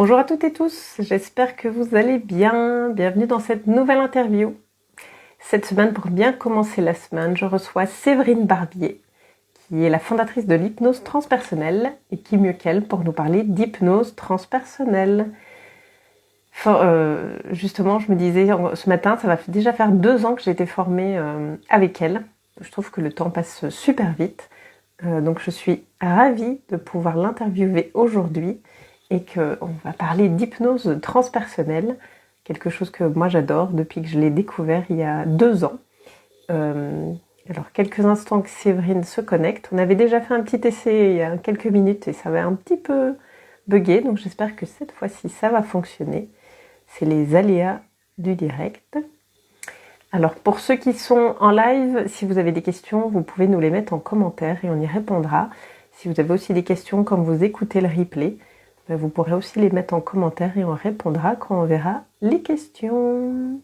Bonjour à toutes et tous, j'espère que vous allez bien. Bienvenue dans cette nouvelle interview. Cette semaine, pour bien commencer la semaine, je reçois Séverine Barbier, qui est la fondatrice de l'hypnose transpersonnelle, et qui mieux qu'elle pour nous parler d'hypnose transpersonnelle. Justement, je me disais ce matin, ça va déjà faire 2 ans que j'ai été formée avec elle. Je trouve que le temps passe super vite. Donc je suis ravie de pouvoir l'interviewer aujourd'hui et qu'on va parler d'hypnose transpersonnelle, quelque chose que moi j'adore depuis que je l'ai découvert il y a 2 ans. Alors quelques instants que Séverine se connecte, on avait déjà fait un petit essai il y a quelques minutes et ça avait un petit peu bugué, donc j'espère que cette fois-ci ça va fonctionner. C'est les aléas du direct. Alors pour ceux qui sont en live, si vous avez des questions, vous pouvez nous les mettre en commentaire et on y répondra. Si vous avez aussi des questions comme vous écoutez le replay, vous pourrez aussi les mettre en commentaire et on répondra quand on verra les questions.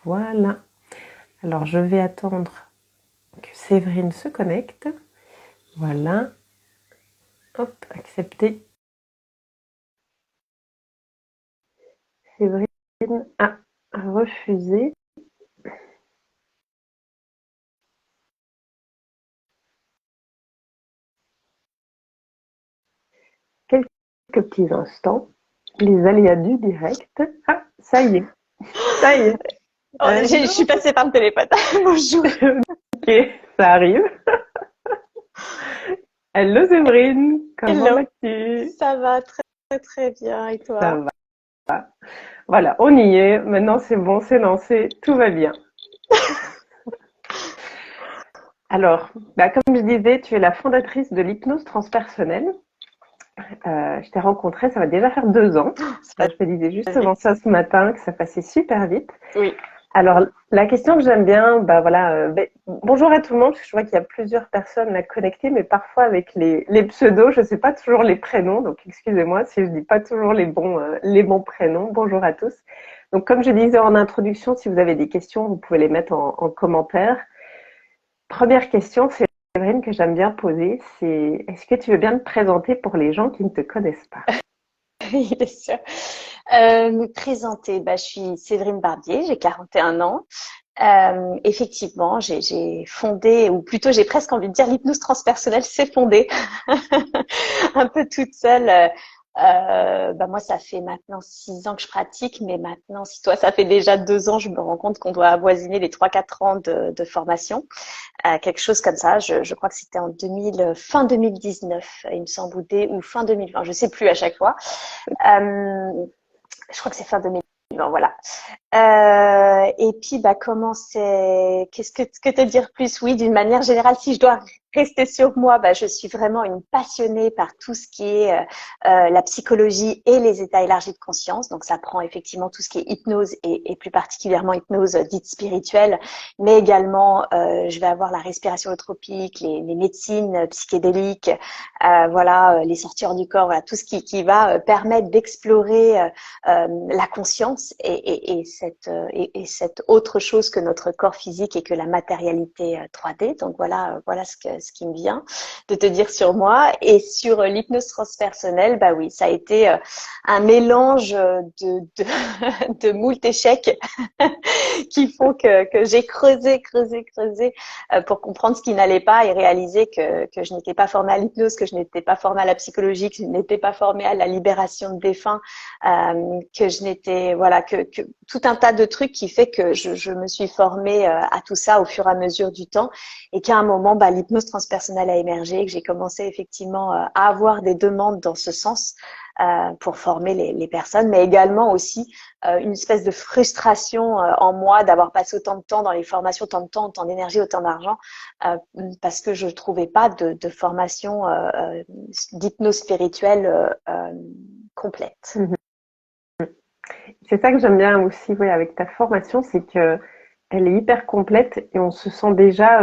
Voilà. Alors je vais attendre que Séverine se connecte. Voilà. Hop, accepter. Séverine a refusé. Quelques petits instants. Les aléas du direct. Ah, ça y est. Ça y est. Oh, je suis passée par le téléphone. Bonjour. Ok, ça arrive. Hello Séverine, comment Hello. vas-tu? Ça va très très très bien et Ça toi? va. Voilà, on y est. Maintenant c'est bon, c'est lancé, tout va bien. Alors, comme je disais, tu es la fondatrice de l'hypnose transpersonnelle. Je t'ai rencontrée, ça va déjà faire 2 ans. C'est pas Je me disais justement vite. ça ce matin, que ça passait super vite. Oui. Alors, la question que j'aime bien, bonjour à tout le monde, parce que je vois qu'il y a plusieurs personnes à connecter, mais parfois avec les pseudos, je ne sais pas toujours les prénoms, donc excusez-moi si je ne dis pas toujours les bons prénoms. Bonjour à tous. Donc, comme je disais en introduction, si vous avez des questions, vous pouvez les mettre en commentaire. Première question, Séverine, que j'aime bien poser, c'est est-ce que tu veux bien te présenter pour les gens qui ne te connaissent pas? Oui, bien sûr. Me présenter, je suis Séverine Barbier, j'ai 41 ans. Effectivement, j'ai fondé, ou plutôt j'ai presque envie de dire l'hypnose transpersonnelle s'est fondée un peu toute seule. Moi, ça fait maintenant 6 ans que je pratique, mais maintenant, si toi, ça fait déjà 2 ans, je me rends compte qu'on doit avoisiner les 3-4 ans de formation. Quelque chose comme ça. Je crois que c'était en 2000, fin 2019, il me semble, ou fin 2020, je sais plus à chaque fois. Je crois que c'est fin 2020, voilà. Et puis, comment qu'est-ce que te dire plus? Oui, d'une manière générale, si je dois rester sur moi, je suis vraiment une passionnée par tout ce qui est la psychologie et les états élargis de conscience. Donc, ça prend effectivement tout ce qui est hypnose et plus particulièrement hypnose dite spirituelle, mais également, je vais avoir la respiration holotropique, les médecines psychédéliques, les sorties hors du corps, voilà, tout ce qui va permettre d'explorer la conscience et cette autre chose que notre corps physique et que la matérialité 3D. Donc voilà ce qui me vient de te dire sur moi. Et sur l'hypnose transpersonnelle, oui, ça a été un mélange de moult échecs qui font que j'ai creusé pour comprendre ce qui n'allait pas et réaliser que je n'étais pas formée à l'hypnose, que je n'étais pas formée à la psychologie, que je n'étais pas formée à la libération de défunts, que je n'étais que tout un tas de trucs qui fait que je me suis formée à tout ça au fur et à mesure du temps et qu'à un moment l'hypnose transpersonnelle a émergé, que j'ai commencé effectivement à avoir des demandes dans ce sens pour former les personnes, mais également aussi une espèce de frustration en moi d'avoir passé autant de temps dans les formations, autant de temps, autant d'énergie, autant d'argent, parce que je trouvais pas de formation d'hypnose spirituelle complète. Mhm. C'est ça que j'aime bien aussi, oui, avec ta formation, c'est que elle est hyper complète et on se sent déjà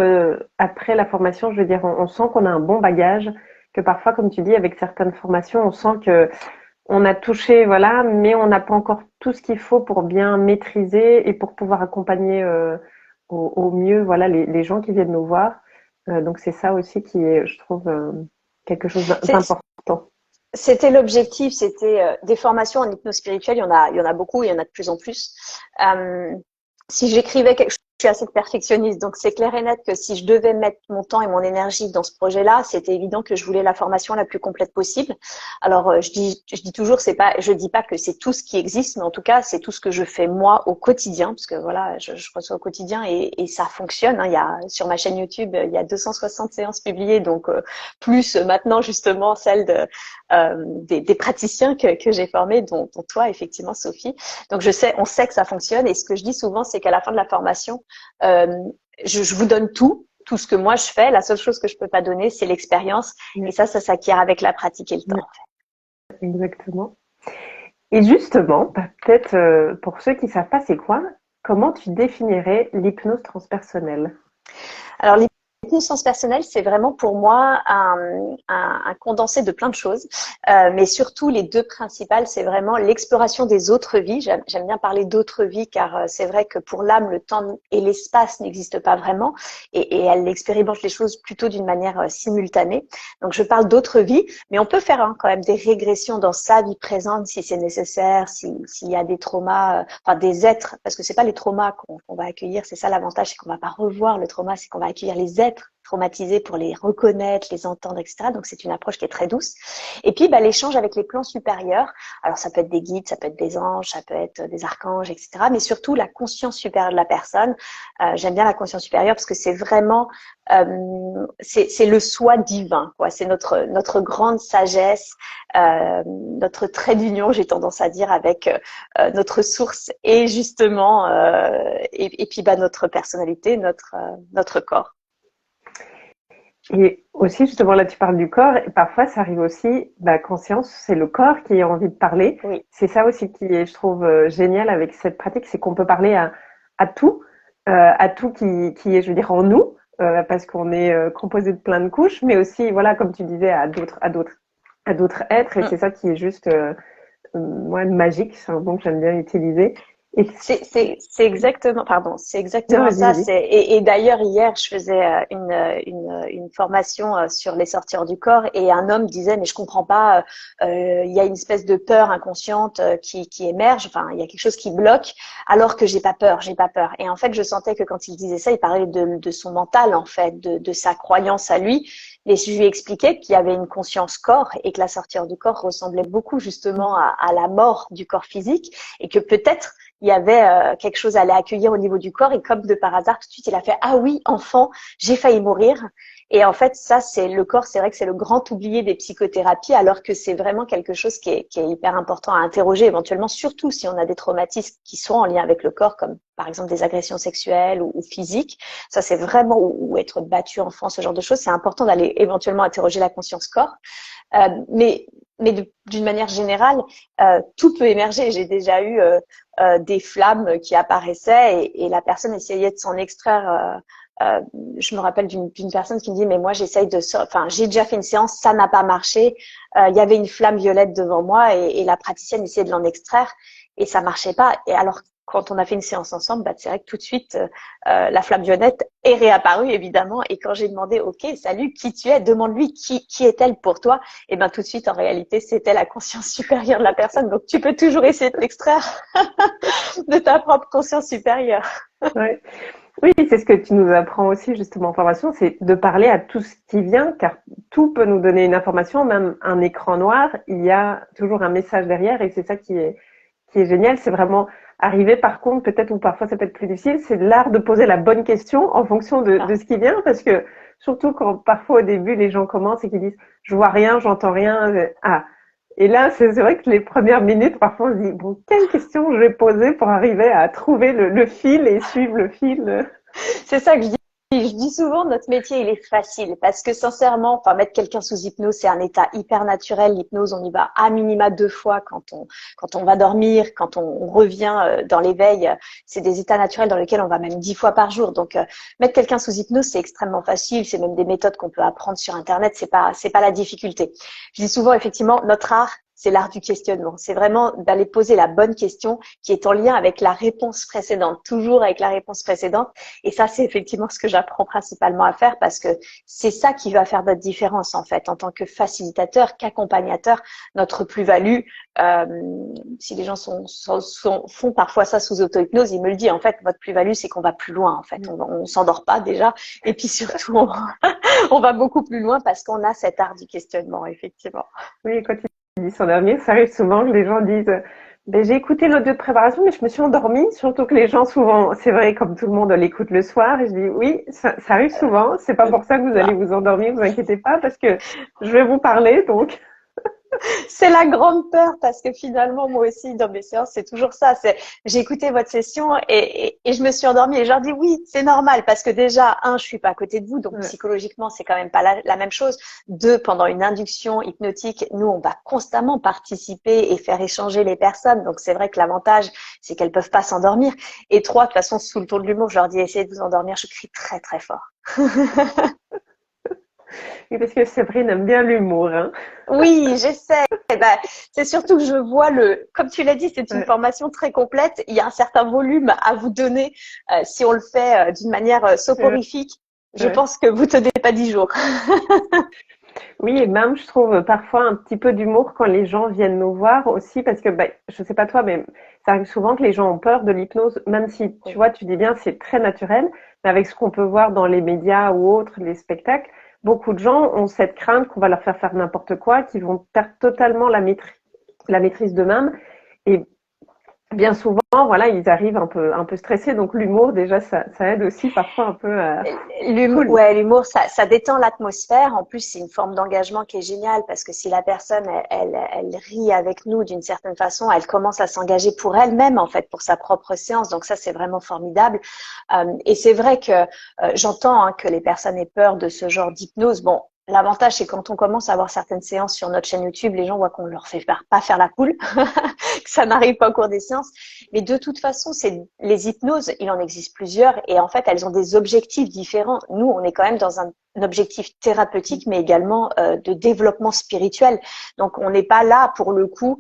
après la formation, je veux dire, on sent qu'on a un bon bagage, que parfois, comme tu dis, avec certaines formations, on sent que on a touché, voilà, mais on n'a pas encore tout ce qu'il faut pour bien maîtriser et pour pouvoir accompagner au mieux, voilà, les gens qui viennent nous voir. Donc c'est ça aussi qui est, je trouve, quelque chose C'est d'important. C'était l'objectif, c'était des formations en hypnose spirituelle, il y en a beaucoup, il y en a de plus en plus. Si j'écrivais quelque chose, je suis assez perfectionniste, donc c'est clair et net que si je devais mettre mon temps et mon énergie dans ce projet-là, c'était évident que je voulais la formation la plus complète possible. Alors je dis toujours, je dis pas que c'est tout ce qui existe, mais en tout cas c'est tout ce que je fais moi au quotidien, parce que voilà, je reçois au quotidien et ça fonctionne. Hein. Il y a sur ma chaîne YouTube, il y a 260 séances publiées, donc plus maintenant justement celles des praticiens que j'ai formés, dont toi effectivement Sophie. Donc on sait que ça fonctionne, et ce que je dis souvent, c'est qu'à la fin de la formation, euh, je vous donne tout ce que moi je fais. La seule chose que je peux pas donner, c'est l'expérience. Et ça s'acquiert avec la pratique et le temps. En fait. Exactement. Et justement, peut-être pour ceux qui savent pas c'est quoi, comment tu définirais l'hypnose transpersonnelle? Alors, l'hypnose transpersonnelle, c'est vraiment pour moi un condensé de plein de choses, mais surtout les deux principales, c'est vraiment l'exploration des autres vies. J'aime bien parler d'autres vies, car c'est vrai que pour l'âme, le temps et l'espace n'existent pas vraiment, et elle expérimente les choses plutôt d'une manière simultanée. Donc je parle d'autres vies, mais on peut faire quand même des régressions dans sa vie présente si c'est nécessaire, s'il y a des traumas, enfin des êtres, parce que c'est pas les traumas qu'on va accueillir, c'est ça l'avantage, c'est qu'on va pas revoir le trauma, c'est qu'on va accueillir les êtres traumatisés pour les reconnaître, les entendre, etc. Donc c'est une approche qui est très douce. Et puis l'échange avec les plans supérieurs. Alors ça peut être des guides, ça peut être des anges, ça peut être des archanges, etc. Mais surtout la conscience supérieure de la personne. J'aime bien la conscience supérieure parce que c'est vraiment c'est le soi divin, quoi. C'est notre grande sagesse, notre trait d'union, j'ai tendance à dire, avec notre source et justement et puis notre personnalité, notre corps. Et aussi, justement, là, tu parles du corps. Et parfois, ça arrive aussi, conscience, c'est le corps qui a envie de parler. Oui. C'est ça aussi qui est, je trouve, génial avec cette pratique, c'est qu'on peut parler à tout qui est, je veux dire, en nous, parce qu'on est composé de plein de couches, mais aussi, voilà, comme tu disais, à d'autres êtres. Et c'est ça qui est juste, magique. C'est un mot que j'aime bien utiliser. C'est exactement, pardon, c'est exactement ça. Et d'ailleurs hier, je faisais une formation sur les sortir du corps, et un homme disait mais je comprends pas, il y a une espèce de peur inconsciente qui émerge. Enfin, il y a quelque chose qui bloque, alors que j'ai pas peur. Et en fait, je sentais que quand il disait ça, il parlait de son mental, en fait, de sa croyance à lui. Et je lui expliquais qu'il y avait une conscience corps et que la sortir du corps ressemblait beaucoup justement à la mort du corps physique, et que peut-être il y avait quelque chose à aller accueillir au niveau du corps, et comme de par hasard, tout de suite, il a fait « Ah oui, enfant, j'ai failli mourir ». Et en fait, ça, c'est le corps, c'est vrai que c'est le grand oublié des psychothérapies, alors que c'est vraiment quelque chose qui est hyper important à interroger éventuellement, surtout si on a des traumatismes qui sont en lien avec le corps, comme par exemple des agressions sexuelles ou physiques. Ça, c'est vraiment, ou être battu enfant, ce genre de choses. C'est important d'aller éventuellement interroger la conscience corps. Mais d'une manière générale, tout peut émerger. J'ai déjà eu des flammes qui apparaissaient, et la personne essayait de s'en extraire. Je me rappelle d'une personne qui me dit mais moi j'ai déjà fait une séance, ça n'a pas marché. Il y avait une flamme violette devant moi, et la praticienne essayait de l'en extraire et ça marchait pas. Et alors quand on a fait une séance ensemble, c'est vrai que tout de suite la flamme violette est réapparue évidemment. Et quand j'ai demandé ok salut, qui tu es, demande-lui qui est-elle pour toi, et tout de suite en réalité c'était la conscience supérieure de la personne. Donc tu peux toujours essayer de t'extraire de ta propre conscience supérieure. Ouais. Oui, c'est ce que tu nous apprends aussi justement en formation, c'est de parler à tout ce qui vient, car tout peut nous donner une information, même un écran noir, il y a toujours un message derrière, et c'est ça qui est génial. C'est vraiment arriver, par contre, peut-être, ou parfois ça peut être plus difficile, c'est l'art de poser la bonne question en fonction de ce qui vient, parce que surtout quand parfois au début les gens commencent et qu'ils disent je vois rien, j'entends rien, et là, c'est vrai que les premières minutes, parfois, on se dit, bon, quelle question je vais poser pour arriver à trouver le fil et suivre le fil. C'est ça que je dis. Je dis souvent, notre métier, il est facile parce que sincèrement, mettre quelqu'un sous hypnose, c'est un état hyper naturel. L'hypnose, on y va à minima 2 fois quand on va dormir, quand on revient dans l'éveil. C'est des états naturels dans lesquels on va même 10 fois par jour. Donc, mettre quelqu'un sous hypnose, c'est extrêmement facile. C'est même des méthodes qu'on peut apprendre sur Internet. C'est pas la difficulté. Je dis souvent, effectivement, notre art, c'est l'art du questionnement. C'est vraiment d'aller poser la bonne question qui est en lien avec la réponse précédente, toujours avec la réponse précédente. Et ça, c'est effectivement ce que j'apprends principalement à faire parce que c'est ça qui va faire notre différence, en fait, en tant que facilitateur, qu'accompagnateur, notre plus-value. Si les gens font parfois ça sous auto-hypnose, ils me le disent, en fait, votre plus-value, c'est qu'on va plus loin, en fait. On s'endort pas déjà. Et puis surtout, on va beaucoup plus loin parce qu'on a cet art du questionnement, effectivement. Oui, quand tu dis s'endormir, ça arrive souvent que les gens disent ben, j'ai écouté l'audio de préparation, mais je me suis endormie. Surtout que les gens, souvent, c'est vrai, comme tout le monde l'écoute le soir, et je dis oui, ça arrive souvent. C'est pas pour ça que vous allez vous endormir, vous inquiétez pas, parce que je vais vous parler, donc. C'est la grande peur parce que finalement, moi aussi, dans mes séances, c'est toujours ça. J'ai écouté votre session et je me suis endormie et je leur dis oui, c'est normal parce que déjà, un, je suis pas à côté de vous, donc psychologiquement, c'est quand même pas la même chose. Deux, pendant une induction hypnotique, nous, on va constamment participer et faire échanger les personnes. Donc, c'est vrai que l'avantage, c'est qu'elles peuvent pas s'endormir. Et trois, de toute façon, sous le ton de l'humour, je leur dis essayez de vous endormir. Je crie très, très fort. Oui, parce que Séverine aime bien l'humour, hein. Oui, j'essaie. Ben, c'est surtout que je vois comme tu l'as dit, c'est une formation très complète. Il y a un certain volume à vous donner. Si on le fait d'une manière soporifique, je pense que vous tenez pas 10 jours. Oui, et même, je trouve parfois un petit peu d'humour quand les gens viennent nous voir aussi, parce que, ben, je sais pas toi, mais ça arrive souvent que les gens ont peur de l'hypnose, même si, tu vois, tu dis bien, c'est très naturel, mais avec ce qu'on peut voir dans les médias ou autres, les spectacles, beaucoup de gens ont cette crainte qu'on va leur faire n'importe quoi, qu'ils vont perdre totalement la maîtrise d'eux-mêmes. Et bien souvent, voilà, ils arrivent un peu stressés, donc l'humour, déjà, ça aide aussi parfois un peu à… L'humour, Cool. ouais, l'humour, ça détend l'atmosphère. En plus, c'est une forme d'engagement qui est géniale parce que si la personne, elle rit avec nous d'une certaine façon, elle commence à s'engager pour elle-même, en fait, pour sa propre séance. Donc ça, c'est vraiment formidable. Et c'est vrai que j'entends que les personnes aient peur de ce genre d'hypnose. Bon, l'avantage, c'est quand on commence à avoir certaines séances sur notre chaîne YouTube, les gens voient qu'on leur fait pas faire la poule, que ça n'arrive pas au cours des séances. Mais de toute façon, les hypnoses, il en existe plusieurs et en fait, elles ont des objectifs différents. Nous, on est quand même dans un objectif thérapeutique, mais également de développement spirituel. Donc, on n'est pas là pour le coup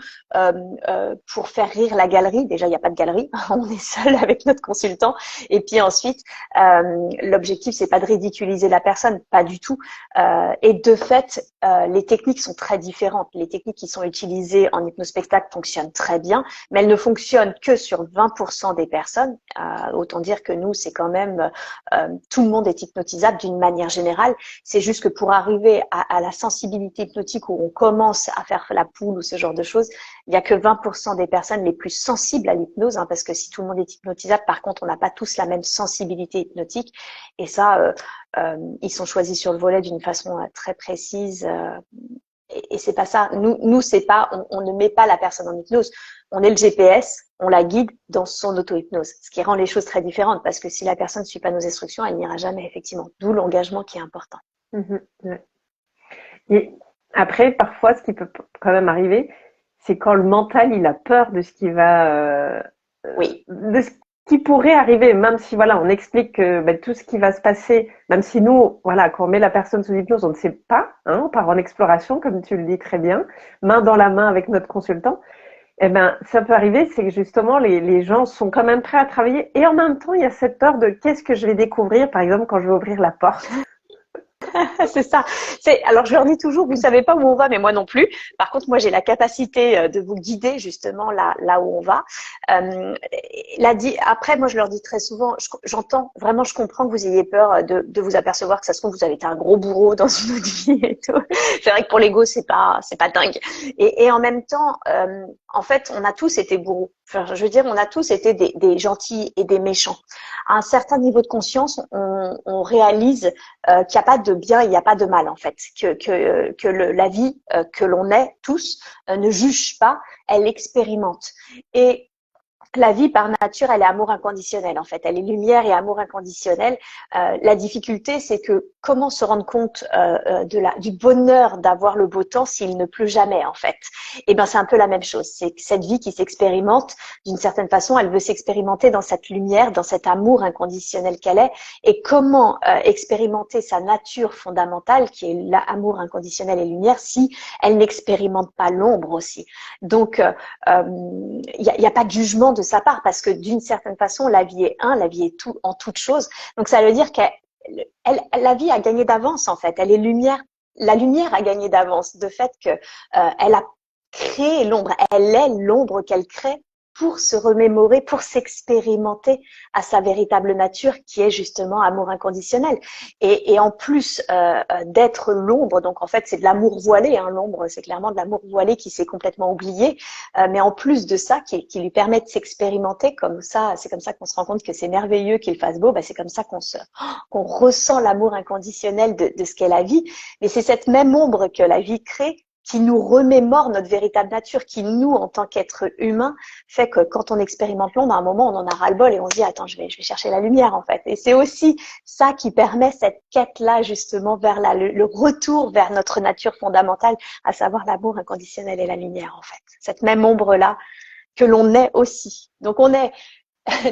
pour faire rire la galerie. Déjà, il n'y a pas de galerie, on est seul avec notre consultant. Et puis ensuite, l'objectif, c'est pas de ridiculiser la personne, pas du tout. Et de fait, les techniques sont très différentes. Les techniques qui sont utilisées en hypnospectacle fonctionnent très bien, mais elles ne fonctionnent que sur 20% des personnes. Autant dire que nous, c'est quand même tout le monde est hypnotisable d'une manière générale. C'est juste que pour arriver à la sensibilité hypnotique où on commence à faire la poule ou ce genre de choses, il n'y a que 20% des personnes les plus sensibles à l'hypnose, parce que si tout le monde est hypnotisable, par contre, on n'a pas tous la même sensibilité hypnotique. Et ça, ils sont choisis sur le volet d'une façon très précise. Et c'est pas ça. Nous c'est pas, on ne met pas la personne en hypnose. On est le GPS, on la guide dans son auto-hypnose, ce qui rend les choses très différentes parce que si la personne ne suit pas nos instructions, elle n'ira jamais, effectivement. D'où l'engagement qui est important. Ouais. Et après, parfois, ce qui peut quand même arriver, c'est quand le mental, il a peur de ce qui va, Oui. de ce qui pourrait arriver, même si voilà, on explique que ben, tout ce qui va se passer, même si nous, voilà, quand on met la personne sous hypnose, on ne sait pas, hein, on part en exploration, comme tu le dis très bien, main dans la main avec notre consultant. Eh ben, ça peut arriver, c'est que justement les gens sont quand même prêts à travailler et en même temps, il y a cette peur de qu'est-ce que je vais découvrir, par exemple, quand je vais ouvrir la porte. C'est ça. Alors, je leur dis toujours, vous savez pas où on va, mais moi non plus. Par contre, moi, j'ai la capacité de vous guider justement là où on va. Après, moi, je leur dis très souvent, j'entends vraiment, je comprends que vous ayez peur de vous apercevoir que ça se trouve, vous avez été un gros bourreau dans une autre vie et tout. C'est vrai que pour l'ego, c'est pas dingue. Et en même temps, en fait, on a tous été bourreaux. Enfin, je veux dire, on a tous été des gentils et des méchants. À un certain niveau de conscience, on réalise qu'il n'y a pas de bien, il n'y a pas de mal en fait, que la vie que l'on est tous ne juge pas, elle expérimente. Et La vie par nature, elle est amour inconditionnel en fait. Elle est lumière et amour inconditionnel. La difficulté, c'est que comment se rendre compte du bonheur d'avoir le beau temps s'il ne pleut jamais en fait. Et ben c'est un peu la même chose. C'est que cette vie qui s'expérimente d'une certaine façon, elle veut s'expérimenter dans cette lumière, dans cet amour inconditionnel qu'elle est. Et comment expérimenter sa nature fondamentale qui est l'amour inconditionnel et lumière si elle n'expérimente pas l'ombre aussi. Donc il y a pas de jugement de sa part parce que d'une certaine façon, la vie est la vie est tout en toute chose. Donc ça veut dire la vie a gagné d'avance en fait. Elle est lumière. La lumière a gagné d'avance de fait que elle a créé l'ombre. Elle est l'ombre qu'elle crée pour se remémorer, pour s'expérimenter à sa véritable nature qui est justement amour inconditionnel. Et en plus d'être l'ombre, donc en fait c'est de l'amour voilé, hein, l'ombre c'est clairement de l'amour voilé qui s'est complètement oublié, mais en plus de ça qui lui permet de s'expérimenter comme ça, c'est comme ça qu'on se rend compte que c'est merveilleux qu'il fasse beau, c'est comme ça qu'on ressent l'amour inconditionnel de ce qu'est la vie, mais c'est cette même ombre que la vie crée qui nous remémore notre véritable nature, qui nous, en tant qu'être humain, fait que quand on expérimente l'ombre, à un moment, on en a ras-le-bol et on se dit, attends, je vais chercher la lumière, en fait. Et c'est aussi ça qui permet cette quête-là, justement, vers le retour vers notre nature fondamentale, à savoir l'amour inconditionnel et la lumière, en fait. Cette même ombre-là que l'on est aussi. Donc, on est,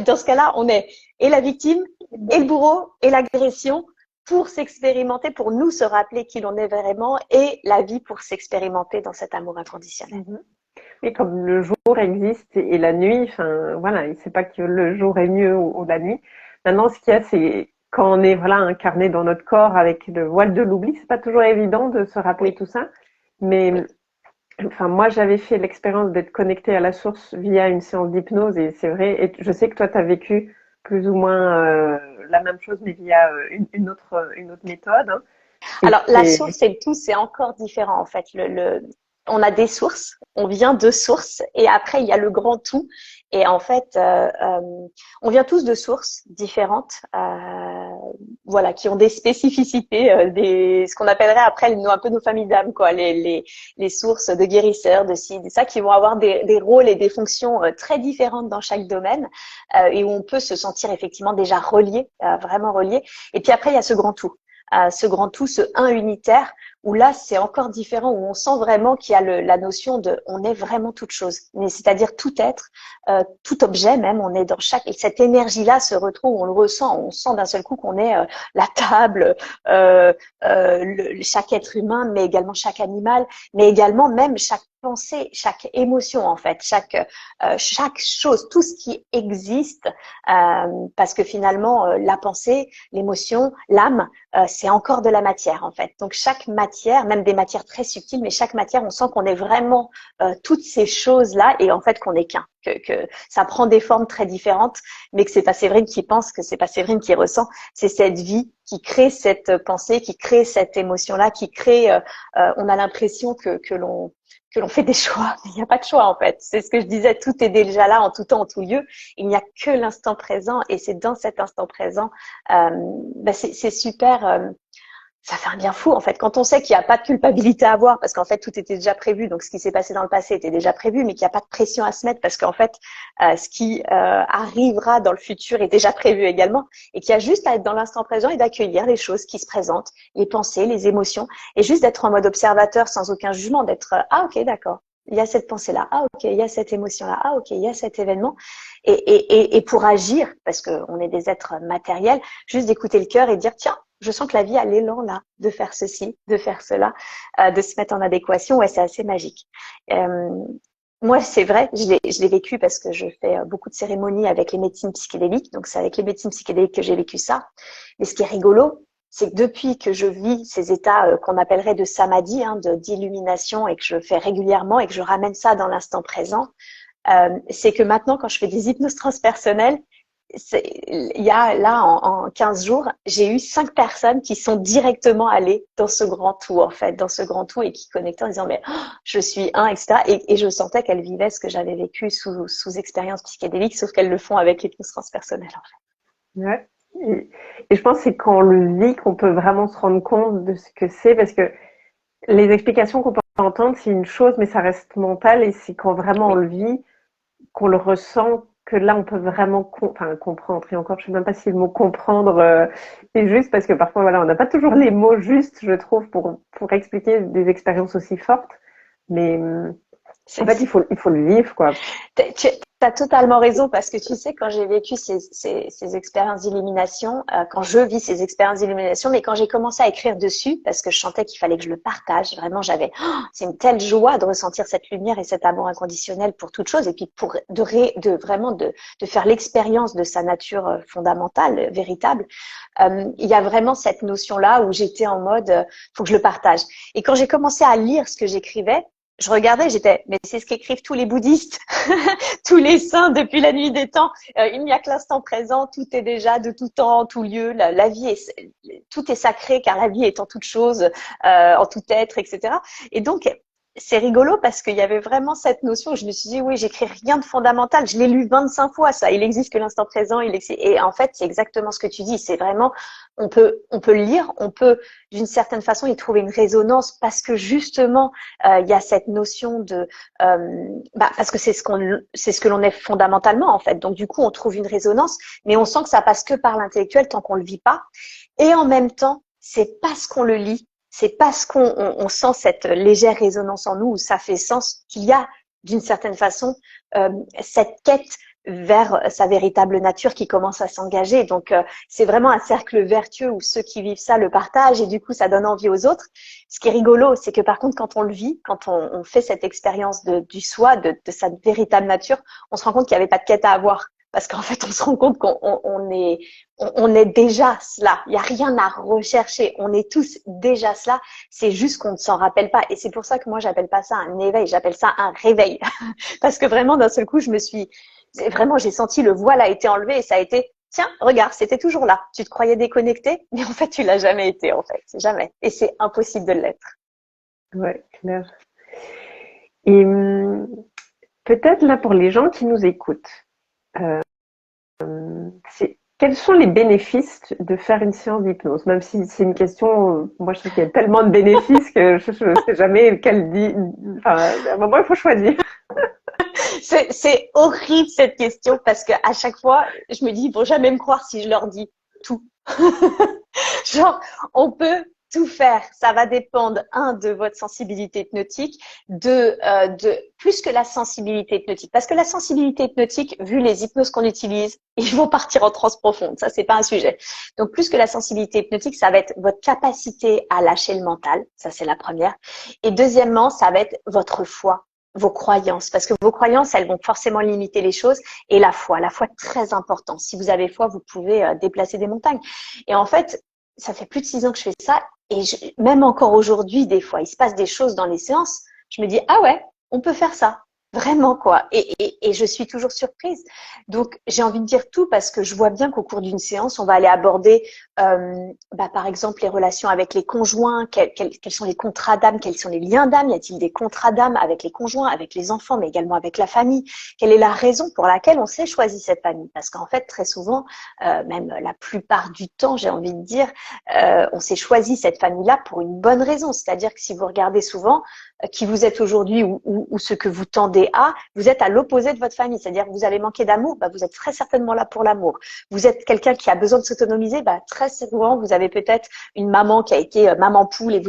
dans ce cas-là, on est et la victime, et le bourreau, et l'agression, pour s'expérimenter, pour nous se rappeler qui l'on est vraiment, et la vie pour s'expérimenter dans cet amour inconditionnel. Et comme le jour existe et la nuit, enfin voilà, c'est pas que le jour est mieux ou la nuit. Maintenant, ce qu'il y a, c'est quand on est voilà incarné dans notre corps avec le voile de l'oubli, c'est pas toujours évident de se rappeler tout ça. Mais enfin, moi, j'avais fait l'expérience d'être connectée à la source via une séance d'hypnose et c'est vrai. Et je sais que toi, tu as vécu plus ou moins la même chose, mais via une autre méthode. Hein. Alors, la source et le tout, c'est encore différent, en fait. On a des sources, on vient de sources, et après, il y a le grand tout. Et en fait, on vient tous de sources différentes, voilà, qui ont des spécificités, ce qu'on appellerait après un peu nos familles d'âme, quoi, les sources de guérisseurs, de ci, de ça, qui vont avoir des rôles et des fonctions très différentes dans chaque domaine, et où on peut se sentir effectivement déjà relié, vraiment relié. Et puis après, il y a ce grand tout. Ce grand tout, ce un unitaire, où là c'est encore différent, où on sent vraiment qu'il y a la notion de on est vraiment toute chose, c'est-à-dire tout être, tout objet même, on est dans et cette énergie-là se retrouve, on le ressent, on sent d'un seul coup qu'on est la table, chaque être humain, mais également chaque animal, mais également même chaque pensée, chaque émotion en fait, chaque chose, tout ce qui existe, parce que finalement la pensée, l'émotion, l'âme, c'est encore de la matière en fait. Donc chaque matière, même des matières très subtiles, mais chaque matière, on sent qu'on est vraiment toutes ces choses-là et en fait qu'on n'est qu'un. Que ça prend des formes très différentes, mais que c'est pas Séverine qui pense, que c'est pas Séverine qui ressent, c'est cette vie qui crée cette pensée, qui crée cette émotion-là, qui crée, on a l'impression que l'on fait des choix. Il n'y a pas de choix en fait. C'est ce que je disais, tout est déjà là, en tout temps, en tout lieu. Il n'y a que l'instant présent et c'est dans cet instant présent, c'est super. Ça fait un bien fou en fait quand on sait qu'il n'y a pas de culpabilité à avoir parce qu'en fait tout était déjà prévu, donc ce qui s'est passé dans le passé était déjà prévu, mais qu'il n'y a pas de pression à se mettre parce qu'en fait ce qui arrivera dans le futur est déjà prévu également, et qu'il y a juste à être dans l'instant présent et d'accueillir les choses qui se présentent, les pensées, les émotions, et juste d'être en mode observateur sans aucun jugement, d'être ah ok d'accord, il y a cette pensée-là, ah ok, il y a cette émotion-là, ah ok, il y a cet événement, et pour agir, parce qu'on est des êtres matériels, juste d'écouter le cœur et dire tiens, je sens que la vie a l'élan là de faire ceci, de faire cela, de se mettre en adéquation. Ouais, c'est assez magique. Moi, c'est vrai, je l'ai vécu parce que je fais beaucoup de cérémonies avec les médecines psychédéliques. Donc, c'est avec les médecines psychédéliques que j'ai vécu ça. Mais ce qui est rigolo, c'est que depuis que je vis ces états qu'on appellerait de samadhi, d'illumination, et que je fais régulièrement et que je ramène ça dans l'instant présent, c'est que maintenant, quand je fais des hypnoses transpersonnelles, il y a là en 15 jours, j'ai eu 5 personnes qui sont directement allées dans ce grand tout en fait, dans ce grand tout, et qui connectaient en disant mais je suis un, etc. Et je sentais qu'elles vivaient ce que j'avais vécu sous expérience psychédélique, sauf qu'elles le font avec l'hypnose transpersonnelle en fait. Ouais. Et je pense que c'est quand on le vit qu'on peut vraiment se rendre compte de ce que c'est, parce que les explications qu'on peut entendre c'est une chose, mais ça reste mental, et c'est quand vraiment on le vit qu'on le ressent que là on peut vraiment comprendre. Et encore, je sais même pas si le mot comprendre est juste, parce que parfois voilà, on n'a pas toujours les mots justes, je trouve, pour expliquer des expériences aussi fortes. Mais en fait, il faut le vivre, quoi. Tu as totalement raison parce que tu sais, quand j'ai vécu ces expériences d'illumination, quand je vis ces expériences d'illumination, mais quand j'ai commencé à écrire dessus, parce que je sentais qu'il fallait que je le partage, vraiment, c'est une telle joie de ressentir cette lumière et cet amour inconditionnel pour toute chose, et puis de faire l'expérience de sa nature fondamentale, véritable. Il y a vraiment cette notion-là où j'étais en mode, faut que je le partage. Et quand j'ai commencé à lire ce que j'écrivais, je regardais, mais c'est ce qu'écrivent tous les bouddhistes, tous les saints depuis la nuit des temps. Il n'y a que l'instant présent, tout est déjà de tout temps, en tout lieu. La vie tout est sacré car la vie est en toute chose, en tout être, etc. Et donc, c'est rigolo parce qu'il y avait vraiment cette notion où je me suis dit, oui, j'écris rien de fondamental. Je l'ai lu 25 fois, ça. Il existe que l'instant présent. Et en fait, c'est exactement ce que tu dis. C'est vraiment, on peut le lire, on peut, d'une certaine façon, y trouver une résonance parce que justement, il y a cette notion de, parce que c'est ce que l'on est fondamentalement, en fait. Donc, du coup, on trouve une résonance, mais on sent que ça passe que par l'intellectuel tant qu'on le vit pas. Et en même temps, c'est parce qu'on le lit, c'est parce qu'on sent cette légère résonance en nous où ça fait sens qu'il y a d'une certaine façon cette quête vers sa véritable nature qui commence à s'engager. Donc c'est vraiment un cercle vertueux où ceux qui vivent ça le partagent et du coup ça donne envie aux autres. Ce qui est rigolo, c'est que par contre quand on le vit, quand on fait cette expérience du soi, de sa véritable nature, on se rend compte qu'il n'y avait pas de quête à avoir. Parce qu'en fait, on se rend compte qu'on est déjà cela. Il n'y a rien à rechercher. On est tous déjà cela. C'est juste qu'on ne s'en rappelle pas. Et c'est pour ça que moi, j'appelle pas ça un éveil. J'appelle ça un réveil. Parce que vraiment, d'un seul coup, j'ai senti le voile a été enlevé et ça a été, tiens, regarde, c'était toujours là. Tu te croyais déconnecté, mais en fait, tu l'as jamais été, en fait. Jamais. Et c'est impossible de l'être. Ouais, clair. Et peut-être là, pour les gens qui nous écoutent, quels sont les bénéfices de faire une séance d'hypnose? Même si c'est une question, moi je trouve qu'il y a tellement de bénéfices que je ne sais jamais lequel dit. Enfin, à un moment il faut choisir. C'est horrible cette question parce que à chaque fois, je me dis, ils vont jamais me croire si je leur dis tout. Genre, on peut tout faire. Ça va dépendre, de votre sensibilité hypnotique, de plus que la sensibilité hypnotique. Parce que la sensibilité hypnotique, vu les hypnoses qu'on utilise, ils vont partir en transe profonde. Ça, c'est pas un sujet. Donc, plus que la sensibilité hypnotique, ça va être votre capacité à lâcher le mental. Ça, c'est la première. Et deuxièmement, ça va être votre foi, vos croyances, parce que vos croyances, elles vont forcément limiter les choses, et la foi très important. Si vous avez foi, vous pouvez déplacer des montagnes. Et en fait, ça fait plus de 6 ans que je fais ça, et même encore aujourd'hui, des fois, il se passe des choses dans les séances. Je me dis, ah ouais, on peut faire ça. Vraiment, quoi. Et je suis toujours surprise. Donc, j'ai envie de dire tout parce que je vois bien qu'au cours d'une séance, on va aller aborder, par exemple, les relations avec les conjoints, quels sont les contrats d'âme, quels sont les liens d'âme, y a-t-il des contrats d'âme avec les conjoints, avec les enfants, mais également avec la famille? Quelle est la raison pour laquelle on s'est choisi cette famille? Parce qu'en fait, très souvent, même la plupart du temps, j'ai envie de dire, on s'est choisi cette famille-là pour une bonne raison. C'est-à-dire que si vous regardez souvent qui vous êtes aujourd'hui ou ce que vous tendez à, vous êtes à l'opposé de votre famille. C'est-à-dire que vous avez manqué d'amour, vous êtes très certainement là pour l'amour. Vous êtes quelqu'un qui a besoin de s'autonomiser, très souvent, vous avez peut-être une maman qui a été maman poule et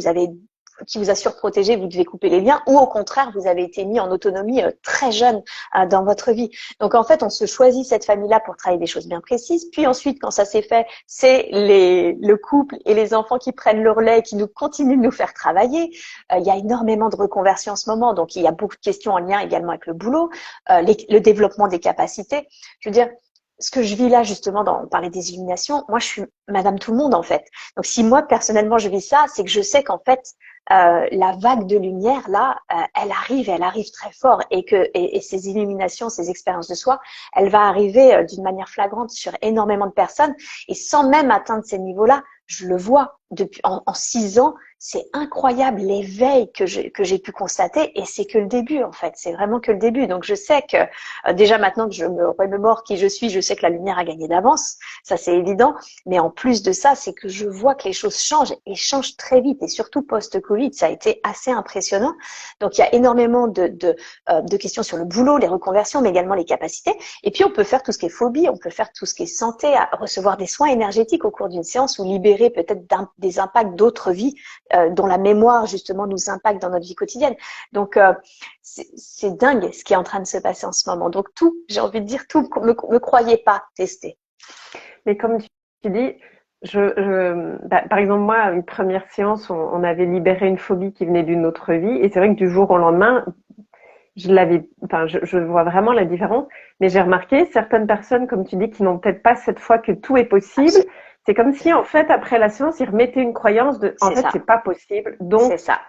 qui vous a surprotégé, vous devez couper les liens, ou au contraire, vous avez été mis en autonomie très jeune dans votre vie. Donc en fait, on se choisit cette famille-là pour travailler des choses bien précises. Puis ensuite, quand ça s'est fait, c'est le couple et les enfants qui prennent le relais et qui nous continuent de nous faire travailler. Il y a énormément de reconversions en ce moment, donc il y a beaucoup de questions en lien également avec le boulot, le développement des capacités. Je veux dire, ce que je vis là, justement, on parlait des illuminations, moi, je suis madame tout le monde, en fait. Donc, si moi, personnellement, je vis ça, c'est que je sais qu'en fait, la vague de lumière, là, elle arrive très fort et ces illuminations, ces expériences de soi, elle va arriver d'une manière flagrante sur énormément de personnes et sans même atteindre ces niveaux-là, je le vois. en 6 ans, c'est incroyable l'éveil que j'ai pu constater, et c'est que le début en fait, c'est vraiment que le début. Donc je sais que déjà maintenant que je me remémore qui je suis, je sais que la lumière a gagné d'avance, ça c'est évident. Mais en plus de ça, c'est que je vois que les choses changent et changent très vite, et surtout post-Covid, ça a été assez impressionnant. Donc il y a énormément de questions sur le boulot, les reconversions, mais également les capacités. Et puis on peut faire tout ce qui est phobie, on peut faire tout ce qui est santé, à recevoir des soins énergétiques au cours d'une séance, ou libérer peut-être des impacts d'autres vies dont la mémoire justement nous impacte dans notre vie quotidienne. Donc c'est dingue ce qui est en train de se passer en ce moment. Donc tout, j'ai envie de dire tout, me croyez pas, testez. Mais comme tu dis, par exemple, moi, une première séance, on avait libéré une phobie qui venait d'une autre vie. Et c'est vrai que du jour au lendemain, je vois vraiment la différence. Mais j'ai remarqué certaines personnes, comme tu dis, qui n'ont peut-être pas cette foi que tout est possible. Absolument. C'est comme si, en fait, après la séance, ils remettaient une croyance en fait, c'est pas possible. Donc, c'est ça.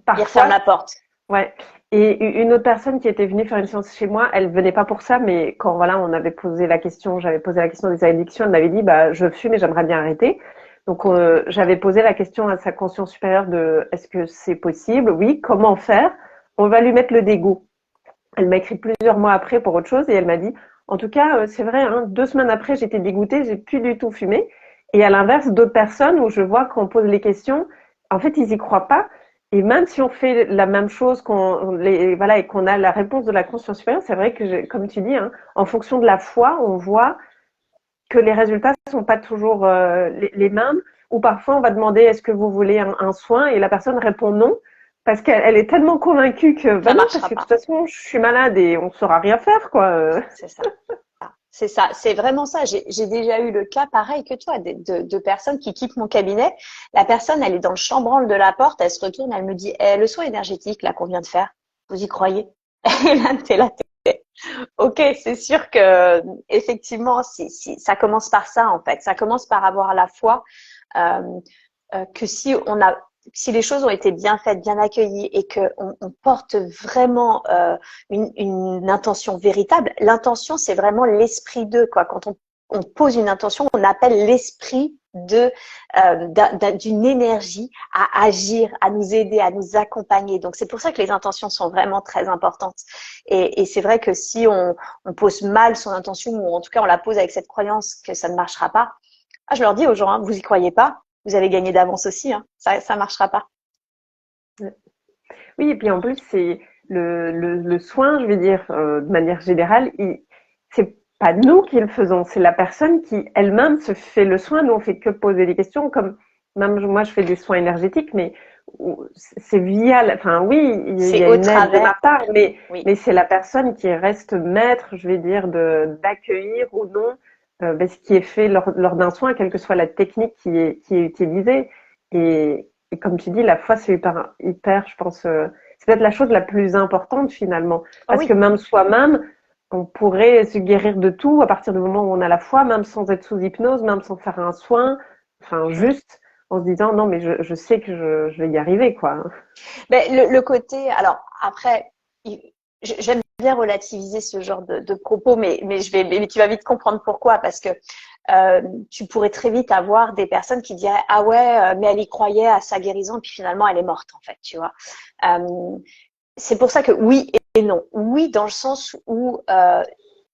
parfois, ils referment la porte. Ouais. Et une autre personne qui était venue faire une séance chez moi, elle venait pas pour ça, mais quand voilà, j'avais posé la question des addictions, elle m'avait dit, bah, je fume et j'aimerais bien arrêter. Donc, j'avais posé la question à sa conscience supérieure de, est-ce que c'est possible? Oui. Comment faire? On va lui mettre le dégoût. Elle m'a écrit plusieurs mois après pour autre chose et elle m'a dit, en tout cas, c'est vrai, hein, 2 semaines après, j'étais dégoûtée, j'ai plus du tout fumé. Et à l'inverse, d'autres personnes où je vois qu'on pose les questions, en fait, ils y croient pas. Et même si on fait la même chose, voilà, et qu'on a la réponse de la conscience supérieure, c'est vrai que, comme tu dis, hein, en fonction de la foi, on voit que les résultats sont pas toujours les mêmes. Ou parfois, on va demander est-ce que vous voulez un soin et la personne répond non parce qu'elle est tellement convaincue que ça non, marchera parce que de pas. toute façon, je suis malade et on ne saura rien faire, quoi. C'est ça. C'est ça, c'est vraiment ça. J'ai déjà eu le cas pareil que toi, de personnes qui quittent mon cabinet. La personne, elle est dans le chambranle de la porte, elle se retourne, elle me dit le soin énergétique là qu'on vient de faire, vous y croyez? Et là, t'es là, ok, c'est sûr que effectivement, si ça commence par ça en fait, ça commence par avoir la foi euh, que si les choses ont été bien faites, bien accueillies, et que on porte vraiment une intention véritable. L'intention, c'est vraiment l'esprit d'eux, quoi. Quand on pose une intention, on appelle l'esprit d'une énergie à agir, à nous aider, à nous accompagner. Donc c'est pour ça que les intentions sont vraiment très importantes. Et c'est vrai que si on pose mal son intention, ou en tout cas on la pose avec cette croyance que ça ne marchera pas, je leur dis aux gens, hein, vous y croyez pas, vous avez gagné d'avance aussi, hein, ça marchera pas. Oui, et puis en plus, c'est le soin, je veux dire, de manière générale, c'est pas nous qui le faisons, c'est la personne qui elle-même se fait le soin. Nous, on fait que poser des questions, comme même moi, je fais des soins énergétiques, mais c'est enfin oui, il y a une aide de ma part, mais c'est la personne qui reste maître, je vais dire, d'accueillir ou non ce qui est fait lors d'un soin, quelle que soit la technique qui est utilisée. Et comme tu dis, la foi, c'est hyper, je pense, c'est peut-être la chose la plus importante finalement. Parce que même soi-même, on pourrait se guérir de tout à partir du moment où on a la foi, même sans être sous hypnose, même sans faire un soin, enfin juste en se disant non mais je sais que je vais y arriver quoi. Mais le côté, alors après, j'aime bien relativiser ce genre de propos, mais tu vas vite comprendre pourquoi, parce que tu pourrais très vite avoir des personnes qui diraient ah ouais, mais elle y croyait à sa guérison, puis finalement elle est morte en fait, tu vois. C'est pour ça que oui et non. Oui, dans le sens où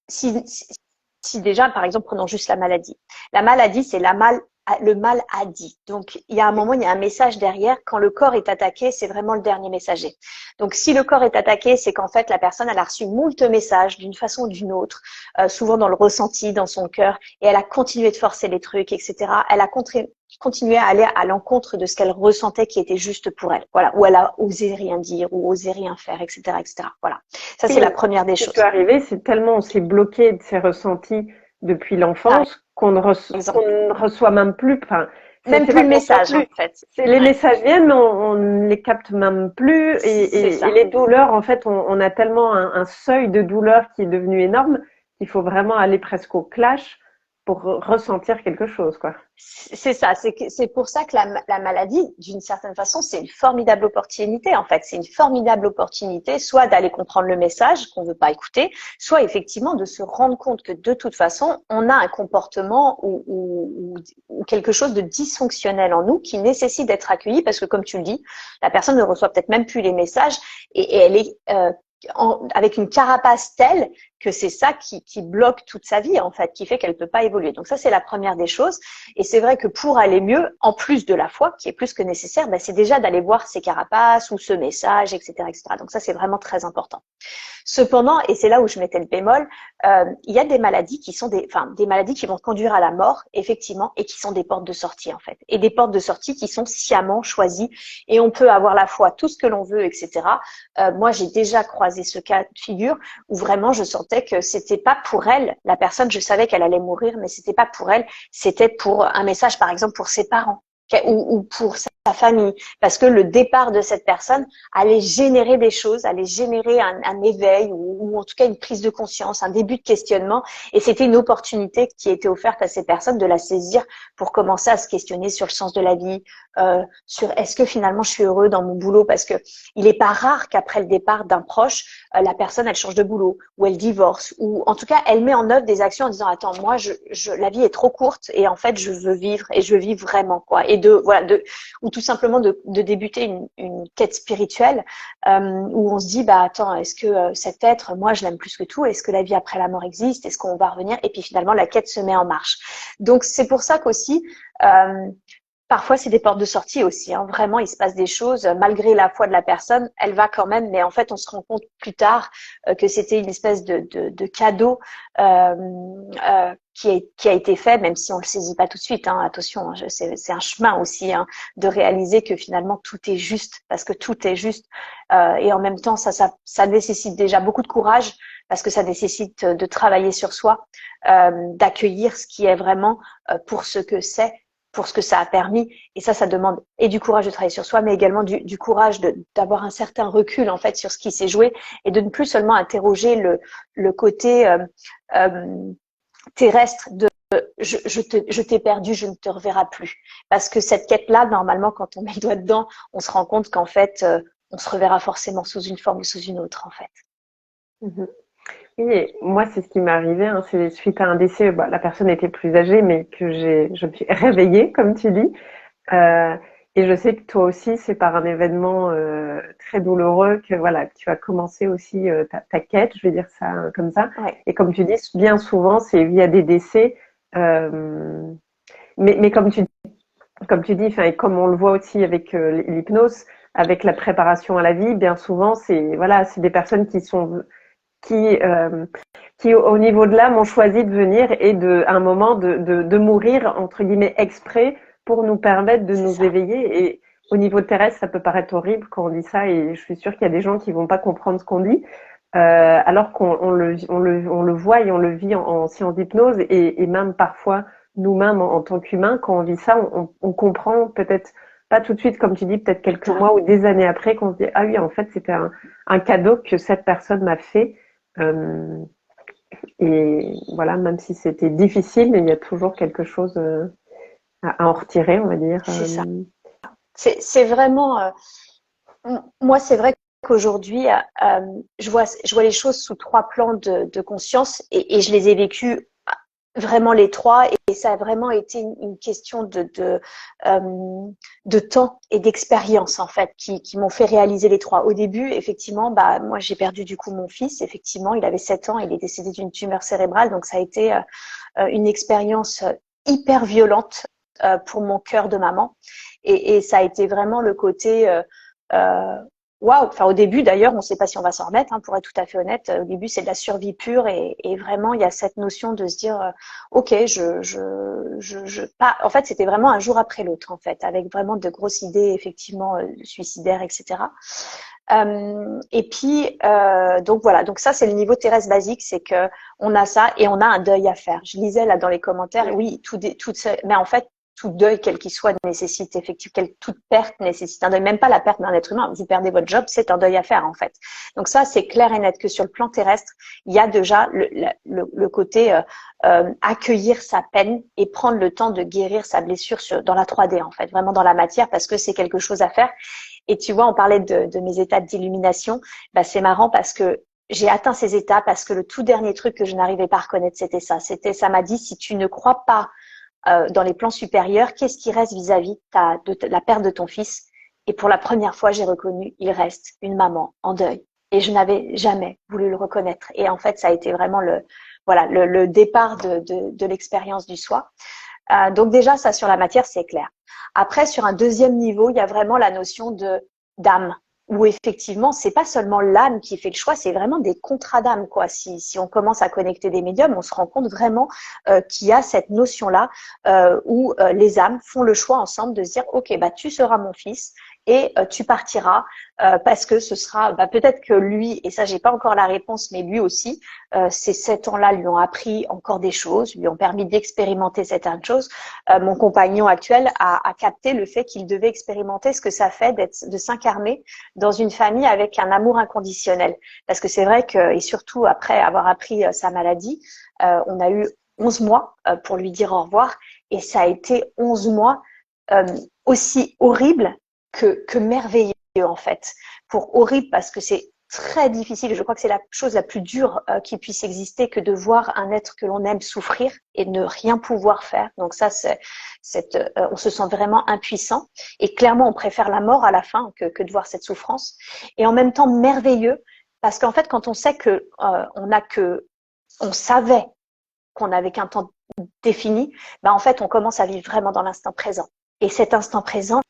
si déjà, par exemple, prenons juste la maladie. La maladie, c'est le mal a dit. Donc, il y a un moment, il y a un message derrière. Quand le corps est attaqué, c'est vraiment le dernier messager. Donc, si le corps est attaqué, c'est qu'en fait, la personne, elle a reçu moult messages d'une façon ou d'une autre, souvent dans le ressenti, dans son cœur, et elle a continué de forcer les trucs, etc. Elle a continué à aller à l'encontre de ce qu'elle ressentait qui était juste pour elle. Voilà. Ou elle a osé rien dire, ou osé rien faire, etc., etc. Voilà. Ça, c'est la première des choses. Ce qui peut arriver, c'est tellement on s'est bloqué de ses ressentis depuis l'enfance qu'on ne reçoit même plus. Enfin, même plus le message, en fait. Les messages viennent, mais on ne les capte même plus. Et les douleurs, en fait, on a tellement un seuil de douleur qui est devenu énorme qu'il faut vraiment aller presque au clash pour ressentir quelque chose, quoi. C'est ça, c'est pour ça que la maladie, d'une certaine façon, c'est une formidable opportunité. En fait, c'est une formidable opportunité, soit d'aller comprendre le message qu'on veut pas écouter, soit effectivement de se rendre compte que de toute façon, on a un comportement ou quelque chose de dysfonctionnel en nous qui nécessite d'être accueilli, parce que comme tu le dis, la personne ne reçoit peut-être même plus les messages et elle est avec une carapace telle que c'est ça qui bloque toute sa vie, en fait, qui fait qu'elle peut pas évoluer. Donc ça, c'est la première des choses. Et c'est vrai que pour aller mieux, en plus de la foi, qui est plus que nécessaire, ben, c'est déjà d'aller voir ces carapaces ou ce message, etc., etc. Donc ça, c'est vraiment très important. Cependant, et c'est là où je mettais le bémol, il y a des maladies qui sont des maladies qui vont conduire à la mort, effectivement, et qui sont des portes de sortie, en fait. Et des portes de sortie qui sont sciemment choisies. Et on peut avoir la foi, tout ce que l'on veut, etc. Moi, j'ai déjà croisé ce cas de figure où vraiment je sentais que c'était pas pour elle, la personne, je savais qu'elle allait mourir, mais c'était pas pour elle, c'était pour un message, par exemple, pour ses parents ou pour sa famille, parce que le départ de cette personne allait générer des choses, allait générer un éveil ou en tout cas une prise de conscience, un début de questionnement, et c'était une opportunité qui était offerte à ces personnes de la saisir pour commencer à se questionner sur le sens de la vie, sur est-ce que finalement je suis heureux dans mon boulot, parce que il est pas rare qu'après le départ d'un proche, la personne elle change de boulot ou elle divorce ou en tout cas elle met en œuvre des actions en disant attends moi la vie est trop courte et en fait je veux vivre et je veux vivre vraiment quoi, et ou tout simplement de débuter une quête spirituelle où on se dit bah attends, est-ce que cet être, moi je l'aime plus que tout, est-ce que la vie après la mort existe, est-ce qu'on va revenir, et puis finalement la quête se met en marche. Donc c'est pour ça qu'aussi parfois, c'est des portes de sortie aussi. Hein. Vraiment, il se passe des choses. Malgré la foi de la personne, elle va quand même. Mais en fait, on se rend compte plus tard que c'était une espèce de cadeau qui a été fait, même si on le saisit pas tout de suite. Hein. Attention, hein, c'est un chemin aussi hein, de réaliser que finalement tout est juste, parce que tout est juste. Et en même temps, ça nécessite déjà beaucoup de courage, parce que ça nécessite de travailler sur soi, d'accueillir ce qui est vraiment pour ce que c'est, pour ce que ça a permis. Et ça demande et du courage de travailler sur soi, mais également du courage d'avoir un certain recul en fait sur ce qui s'est joué et de ne plus seulement interroger le côté terrestre de je t'ai perdu, je ne te reverrai plus. Parce que cette quête-là, normalement, quand on met le doigt dedans, on se rend compte qu'en fait, on se reverra forcément sous une forme ou sous une autre, en fait. Mmh. Oui, et moi, c'est ce qui m'est arrivé. Hein, c'est suite à un décès. Bah, la personne était plus âgée, mais que je me suis réveillée, comme tu dis. Euh, et je sais que toi aussi, c'est par un événement très douloureux que voilà, que tu as commencé aussi ta quête. Je vais dire ça comme ça. Ouais. Et comme tu dis, bien souvent, c'est via des décès. Euh, mais comme tu dis, enfin, et comme on le voit aussi avec l'hypnose, avec la préparation à la vie, bien souvent, c'est voilà, c'est des personnes qui euh, qui au niveau de l'âme ont choisi de venir et à un moment de mourir entre guillemets exprès pour nous permettre de C'est nous ça. éveiller. Et au niveau terrestre, ça peut paraître horrible quand on dit ça, et je suis sûre qu'il y a des gens qui vont pas comprendre ce qu'on dit, alors qu'on on le voit et on le vit en séance d'hypnose, et même parfois nous-mêmes en tant qu'humains, quand on vit ça, on comprend peut-être pas tout de suite, comme tu dis, peut-être quelques mois ou des années après, qu'on se dit ah oui, en fait c'était un cadeau que cette personne m'a fait. Euh, et voilà, même si c'était difficile, il y a toujours quelque chose à en retirer, on va dire. C'est ça. C'est vraiment. Moi, c'est vrai qu'aujourd'hui, je vois les choses sous trois plans de conscience et je les ai vécues vraiment les trois, et ça a vraiment été une question de temps et d'expérience en fait qui m'ont fait réaliser les trois. Au début, effectivement, bah moi j'ai perdu du coup mon fils. Effectivement, il avait 7 ans, il est décédé d'une tumeur cérébrale, donc ça a été une expérience hyper violente pour mon cœur de maman, et ça a été vraiment le côté euh, waouh. Enfin, au début, d'ailleurs, on ne sait pas si on va s'en remettre, hein, pour être tout à fait honnête. Au début, c'est de la survie pure, et vraiment, il y a cette notion de se dire, ok, pas. En fait, c'était vraiment un jour après l'autre, en fait, avec vraiment de grosses idées, effectivement, suicidaires, etc. Et puis, donc voilà. Donc ça, c'est le niveau terrestre basique, c'est que on a ça et on a un deuil à faire. Je lisais là dans les commentaires, oui, mais en fait, tout deuil, quel qu'il soit, nécessite effectivement, toute perte nécessite un deuil. Même pas la perte d'un être humain. Vous perdez votre job, c'est un deuil à faire en fait. Donc ça, c'est clair et net que sur le plan terrestre, il y a déjà le côté accueillir sa peine et prendre le temps de guérir sa blessure dans la 3D en fait, vraiment dans la matière, parce que c'est quelque chose à faire. Et tu vois, on parlait de mes étapes d'illumination. Bah, c'est marrant parce que j'ai atteint ces étapes parce que le tout dernier truc que je n'arrivais pas à reconnaître, c'était ça. Ça m'a dit, si tu ne crois pas dans les plans supérieurs, qu'est-ce qui reste vis-à-vis de la perte de ton fils? Et pour la première fois, j'ai reconnu, il reste une maman en deuil. Et je n'avais jamais voulu le reconnaître. Et en fait, ça a été vraiment le départ de l'expérience du soi. Donc déjà, ça sur la matière, c'est clair. Après, sur un deuxième niveau, il y a vraiment la notion d'âme, où effectivement, c'est pas seulement l'âme qui fait le choix, c'est vraiment des contrats d'âme, quoi. Si on commence à connecter des médiums, on se rend compte vraiment qu'il y a cette notion-là où les âmes font le choix ensemble de se dire, ok, bah tu seras mon fils et tu partiras parce que ce sera, bah, peut-être que lui, et ça j'ai pas encore la réponse, mais lui aussi, ces 7 ans-là lui ont appris encore des choses, lui ont permis d'expérimenter certaines choses. Mon compagnon actuel a capté le fait qu'il devait expérimenter ce que ça fait de s'incarner dans une famille avec un amour inconditionnel. Parce que c'est vrai que, et surtout après avoir appris sa maladie, on a eu 11 mois pour lui dire au revoir, et ça a été 11 mois aussi horribles que merveilleux en fait. Pour horrible parce que c'est très difficile, je crois que c'est la chose la plus dure qui puisse exister, que de voir un être que l'on aime souffrir et ne rien pouvoir faire. Donc ça, on se sent vraiment impuissant et clairement on préfère la mort à la fin que de voir cette souffrance. Et en même temps merveilleux parce qu'en fait quand on sait que on savait qu'on n'avait qu'un temps défini, bah en fait on commence à vivre vraiment dans l'instant présent. Et cet instant présent,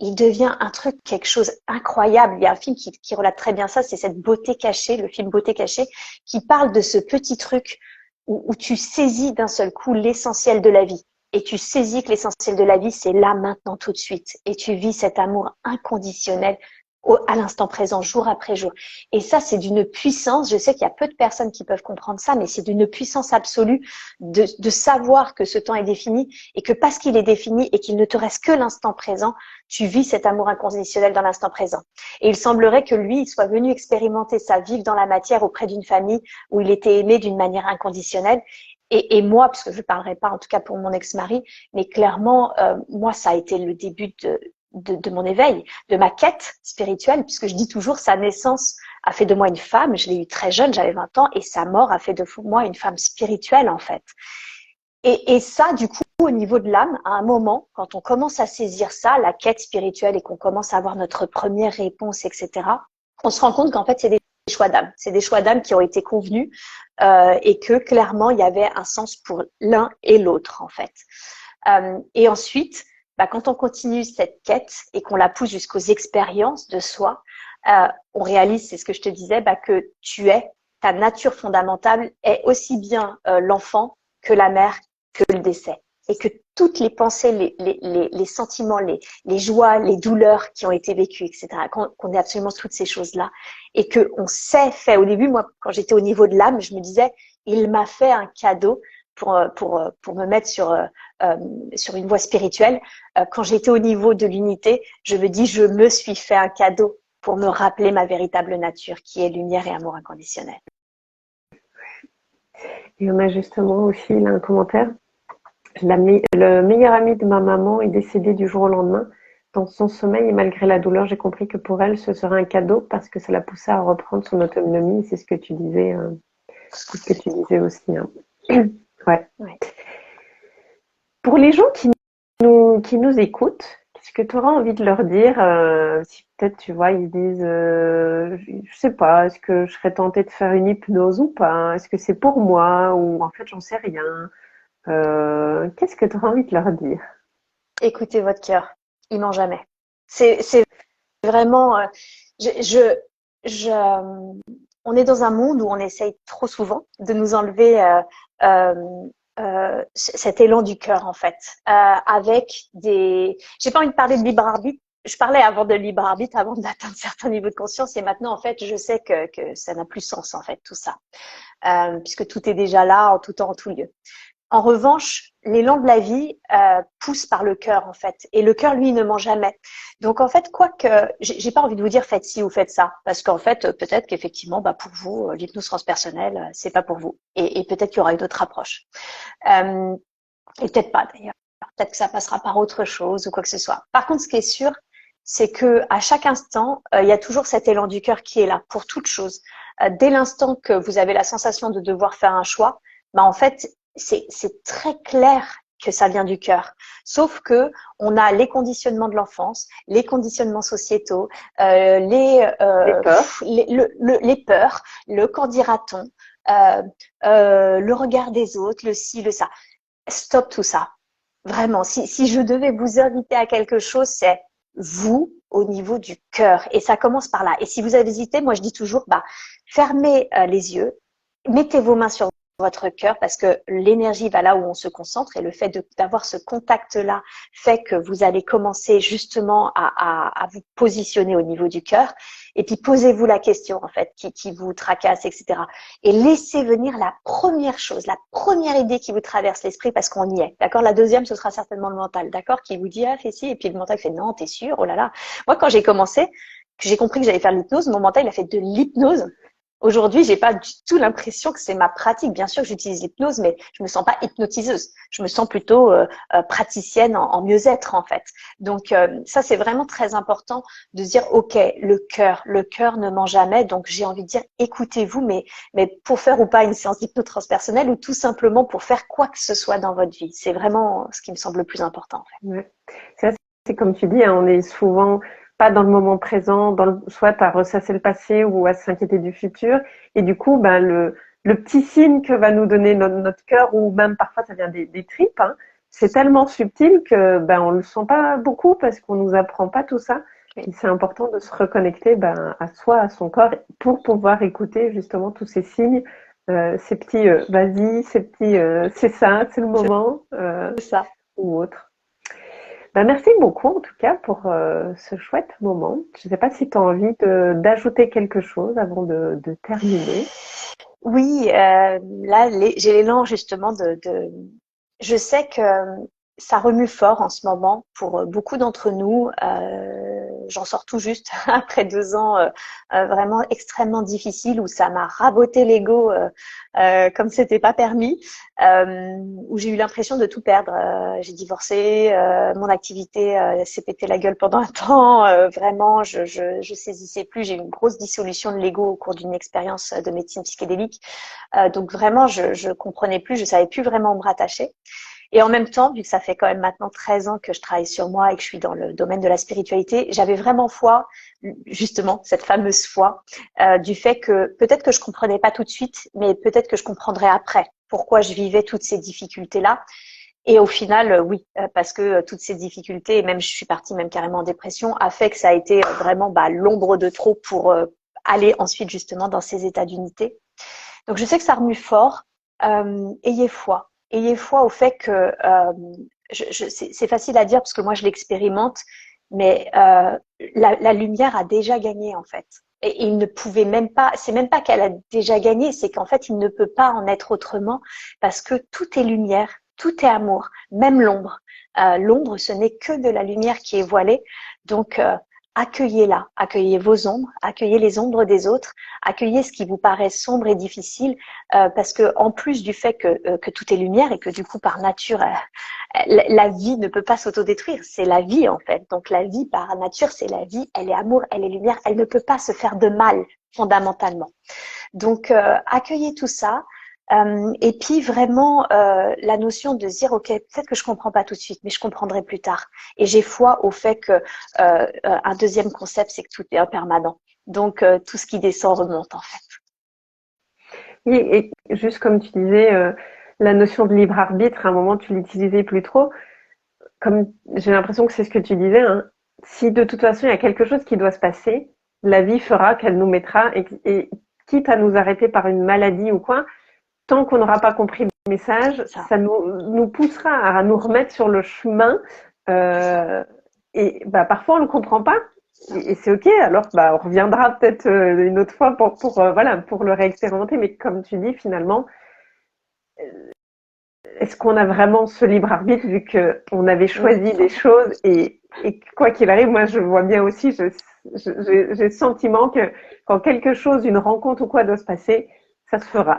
il devient un truc, quelque chose incroyable. Il y a un film qui relate très bien ça, c'est cette beauté cachée, le film Beauté cachée, qui parle de ce petit truc où tu saisis d'un seul coup l'essentiel de la vie. Et tu saisis que l'essentiel de la vie, c'est là, maintenant, tout de suite. Et tu vis cet amour inconditionnel à l'instant présent, jour après jour. Et ça, c'est d'une puissance, je sais qu'il y a peu de personnes qui peuvent comprendre ça, mais c'est d'une puissance absolue de savoir que ce temps est défini et que parce qu'il est défini et qu'il ne te reste que l'instant présent, tu vis cet amour inconditionnel dans l'instant présent. Et il semblerait que lui, il soit venu expérimenter ça, vivre dans la matière auprès d'une famille où il était aimé d'une manière inconditionnelle. Et moi, parce que je ne parlerai pas en tout cas pour mon ex-mari, mais clairement, moi, ça a été le début de mon éveil, de ma quête spirituelle, puisque je dis toujours, sa naissance a fait de moi une femme, je l'ai eu très jeune, j'avais 20 ans, et sa mort a fait de moi une femme spirituelle, en fait. Et ça, du coup, au niveau de l'âme, à un moment, quand on commence à saisir ça, la quête spirituelle, et qu'on commence à avoir notre première réponse, etc., on se rend compte qu'en fait, c'est des choix d'âme. C'est des choix d'âme qui ont été convenus et que, clairement, il y avait un sens pour l'un et l'autre, en fait. Et ensuite, bah, quand on continue cette quête et qu'on la pousse jusqu'aux expériences de soi, on réalise, c'est ce que je te disais, bah, que ta nature fondamentale est aussi bien l'enfant que la mère, que le décès. Et que toutes les pensées, les sentiments, les joies, les douleurs qui ont été vécues, etc., qu'on ait absolument toutes ces choses-là. Et qu'on s'est fait, au début, moi, quand j'étais au niveau de l'âme, je me disais, il m'a fait un cadeau pour me mettre sur une voie spirituelle. Quand j'étais au niveau de l'unité, je me dis, je me suis fait un cadeau pour me rappeler ma véritable nature, qui est lumière et amour inconditionnel. Et on a justement aussi là un commentaire. Le meilleur ami de ma maman est décédé du jour au lendemain. Dans son sommeil et malgré la douleur, j'ai compris que pour elle, ce serait un cadeau parce que ça la poussait à reprendre son autonomie. C'est ce que tu disais, aussi. Hein. Ouais. Pour les gens qui nous écoutent, qu'est-ce que tu auras envie de leur dire si peut-être, tu vois, ils disent, je sais pas, est-ce que je serais tentée de faire une hypnose ou pas? Est-ce que c'est pour moi? Ou en fait, j'en sais rien. Qu'est-ce que tu auras envie de leur dire? Écoutez votre cœur, il ment jamais. C'est vraiment, on est dans un monde où on essaye trop souvent de nous enlever cet élan du cœur en fait, avec j'ai pas envie de parler de libre arbitre. Je parlais avant de libre arbitre, avant d'atteindre certains niveaux de conscience, et maintenant en fait, je sais que ça n'a plus sens en fait tout ça, puisque tout est déjà là, en tout temps, en tout lieu. En revanche, l'élan de la vie pousse par le cœur en fait, et le cœur lui ne ment jamais. Donc en fait, quoique j'ai pas envie de vous dire faites ci ou faites ça, parce qu'en fait peut-être qu'effectivement pour vous l'hypnose transpersonnelle c'est pas pour vous, et peut-être qu'il y aura une autre approche, et peut-être pas d'ailleurs, peut-être que ça passera par autre chose ou quoi que ce soit. Par contre, ce qui est sûr, c'est que à chaque instant il y a toujours cet élan du cœur qui est là pour toute chose. Dès l'instant que vous avez la sensation de devoir faire un choix, en fait c'est très clair que ça vient du cœur. Sauf que on a les conditionnements de l'enfance, les conditionnements sociétaux, les peurs, le qu'en dira-t-on, le regard des autres, le ci, le ça. Stop tout ça. Vraiment, si je devais vous inviter à quelque chose, c'est vous au niveau du cœur. Et ça commence par là. Et si vous avez hésité, moi je dis toujours, fermez les yeux, mettez vos mains sur votre cœur, parce que l'énergie va là où on se concentre, et le fait d'avoir ce contact-là fait que vous allez commencer justement à vous positionner au niveau du cœur. Et puis posez-vous la question en fait qui vous tracasse, etc. Et laissez venir la première chose, la première idée qui vous traverse l'esprit, parce qu'on y est. D'accord? La deuxième, ce sera certainement le mental. D'accord? Qui vous dit fais ci, et puis le mental fait non, t'es sûr? Oh là là. Moi, quand j'ai commencé, que j'ai compris que j'allais faire l'hypnose, mon mental il a fait de l'hypnose. Aujourd'hui, j'ai pas du tout l'impression que c'est ma pratique. Bien sûr que j'utilise l'hypnose, mais je me sens pas hypnotiseuse. Je me sens plutôt praticienne en mieux-être en fait. Donc ça, c'est vraiment très important de dire ok, le cœur ne ment jamais. Donc j'ai envie de dire écoutez-vous, mais pour faire ou pas une séance d'hypnose transpersonnelle, ou tout simplement pour faire quoi que ce soit dans votre vie. C'est vraiment ce qui me semble le plus important en fait. Ouais. C'est comme tu dis, hein, on est souvent pas dans le moment présent, soit à ressasser le passé ou à s'inquiéter du futur. Et du coup, le petit signe que va nous donner notre cœur, ou même parfois ça vient des tripes, hein, c'est tellement subtil que on le sent pas beaucoup, parce qu'on nous apprend pas tout ça. Oui. Et c'est important de se reconnecter à soi, à son corps, pour pouvoir écouter justement tous ces signes, ces petits vas-y, ces petits c'est ça, c'est le moment, C'est ça. ou autre. Merci beaucoup en tout cas pour ce chouette moment. Je ne sais pas si tu as envie d'ajouter quelque chose avant de terminer. Oui, là, j'ai l'élan justement Je sais que ça remue fort en ce moment pour beaucoup d'entre nous. J'en sors tout juste après 2 ans vraiment extrêmement difficiles, où ça m'a raboté l'ego comme c'était pas permis, où j'ai eu l'impression de tout perdre. J'ai divorcé, mon activité s'est pété la gueule pendant un temps. Vraiment, je saisissais plus. J'ai eu une grosse dissolution de l'ego au cours d'une expérience de médecine psychédélique. Donc vraiment, je comprenais plus, je savais plus vraiment me rattacher. Et en même temps, vu que ça fait quand même maintenant 13 ans que je travaille sur moi et que je suis dans le domaine de la spiritualité, j'avais vraiment foi, justement, cette fameuse foi, du fait que peut-être que je comprenais pas tout de suite, mais peut-être que je comprendrais après pourquoi je vivais toutes ces difficultés-là. Et au final, oui, parce que toutes ces difficultés, et même je suis partie même carrément en dépression, a fait que ça a été vraiment l'ombre de trop pour aller ensuite justement dans ces états d'unité. Donc je sais que ça remue fort. Ayez foi. Ayez foi au fait que c'est facile à dire parce que moi je l'expérimente, mais la lumière a déjà gagné en fait. Et il ne pouvait même pas, c'est même pas qu'elle a déjà gagné, c'est qu'en fait il ne peut pas en être autrement, parce que tout est lumière, tout est amour, même l'ombre. L'ombre, ce n'est que de la lumière qui est voilée. Donc accueillez-la, accueillez vos ombres, accueillez les ombres des autres, accueillez ce qui vous paraît sombre et difficile, parce que en plus du fait que tout est lumière, et que du coup par nature la vie ne peut pas s'autodétruire, c'est la vie en fait. Donc la vie par nature, c'est la vie, elle est amour, elle est lumière, elle ne peut pas se faire de mal fondamentalement. Donc accueillez tout ça. Et puis vraiment la notion de dire ok, peut-être que je comprends pas tout de suite, mais je comprendrai plus tard. Et j'ai foi au fait que un deuxième concept, c'est que tout est impermanent. Donc tout ce qui descend remonte en fait. Et juste comme tu disais, la notion de libre arbitre, à un moment tu l'utilisais plus trop. Comme j'ai l'impression que c'est ce que tu disais, hein, si de toute façon il y a quelque chose qui doit se passer, la vie fera qu'elle nous mettra, et quitte à nous arrêter par une maladie ou quoi, tant qu'on n'aura pas compris le message, ça nous poussera à nous remettre sur le chemin. Et parfois on ne le comprend pas, et c'est ok. Alors on reviendra peut-être une autre fois pour le réexpérimenter. Mais comme tu dis, finalement, est-ce qu'on a vraiment ce libre arbitre vu qu'on avait choisi des choses et quoi qu'il arrive, moi je vois bien aussi, j'ai le sentiment que quand quelque chose, une rencontre ou quoi doit se passer, ça se fera.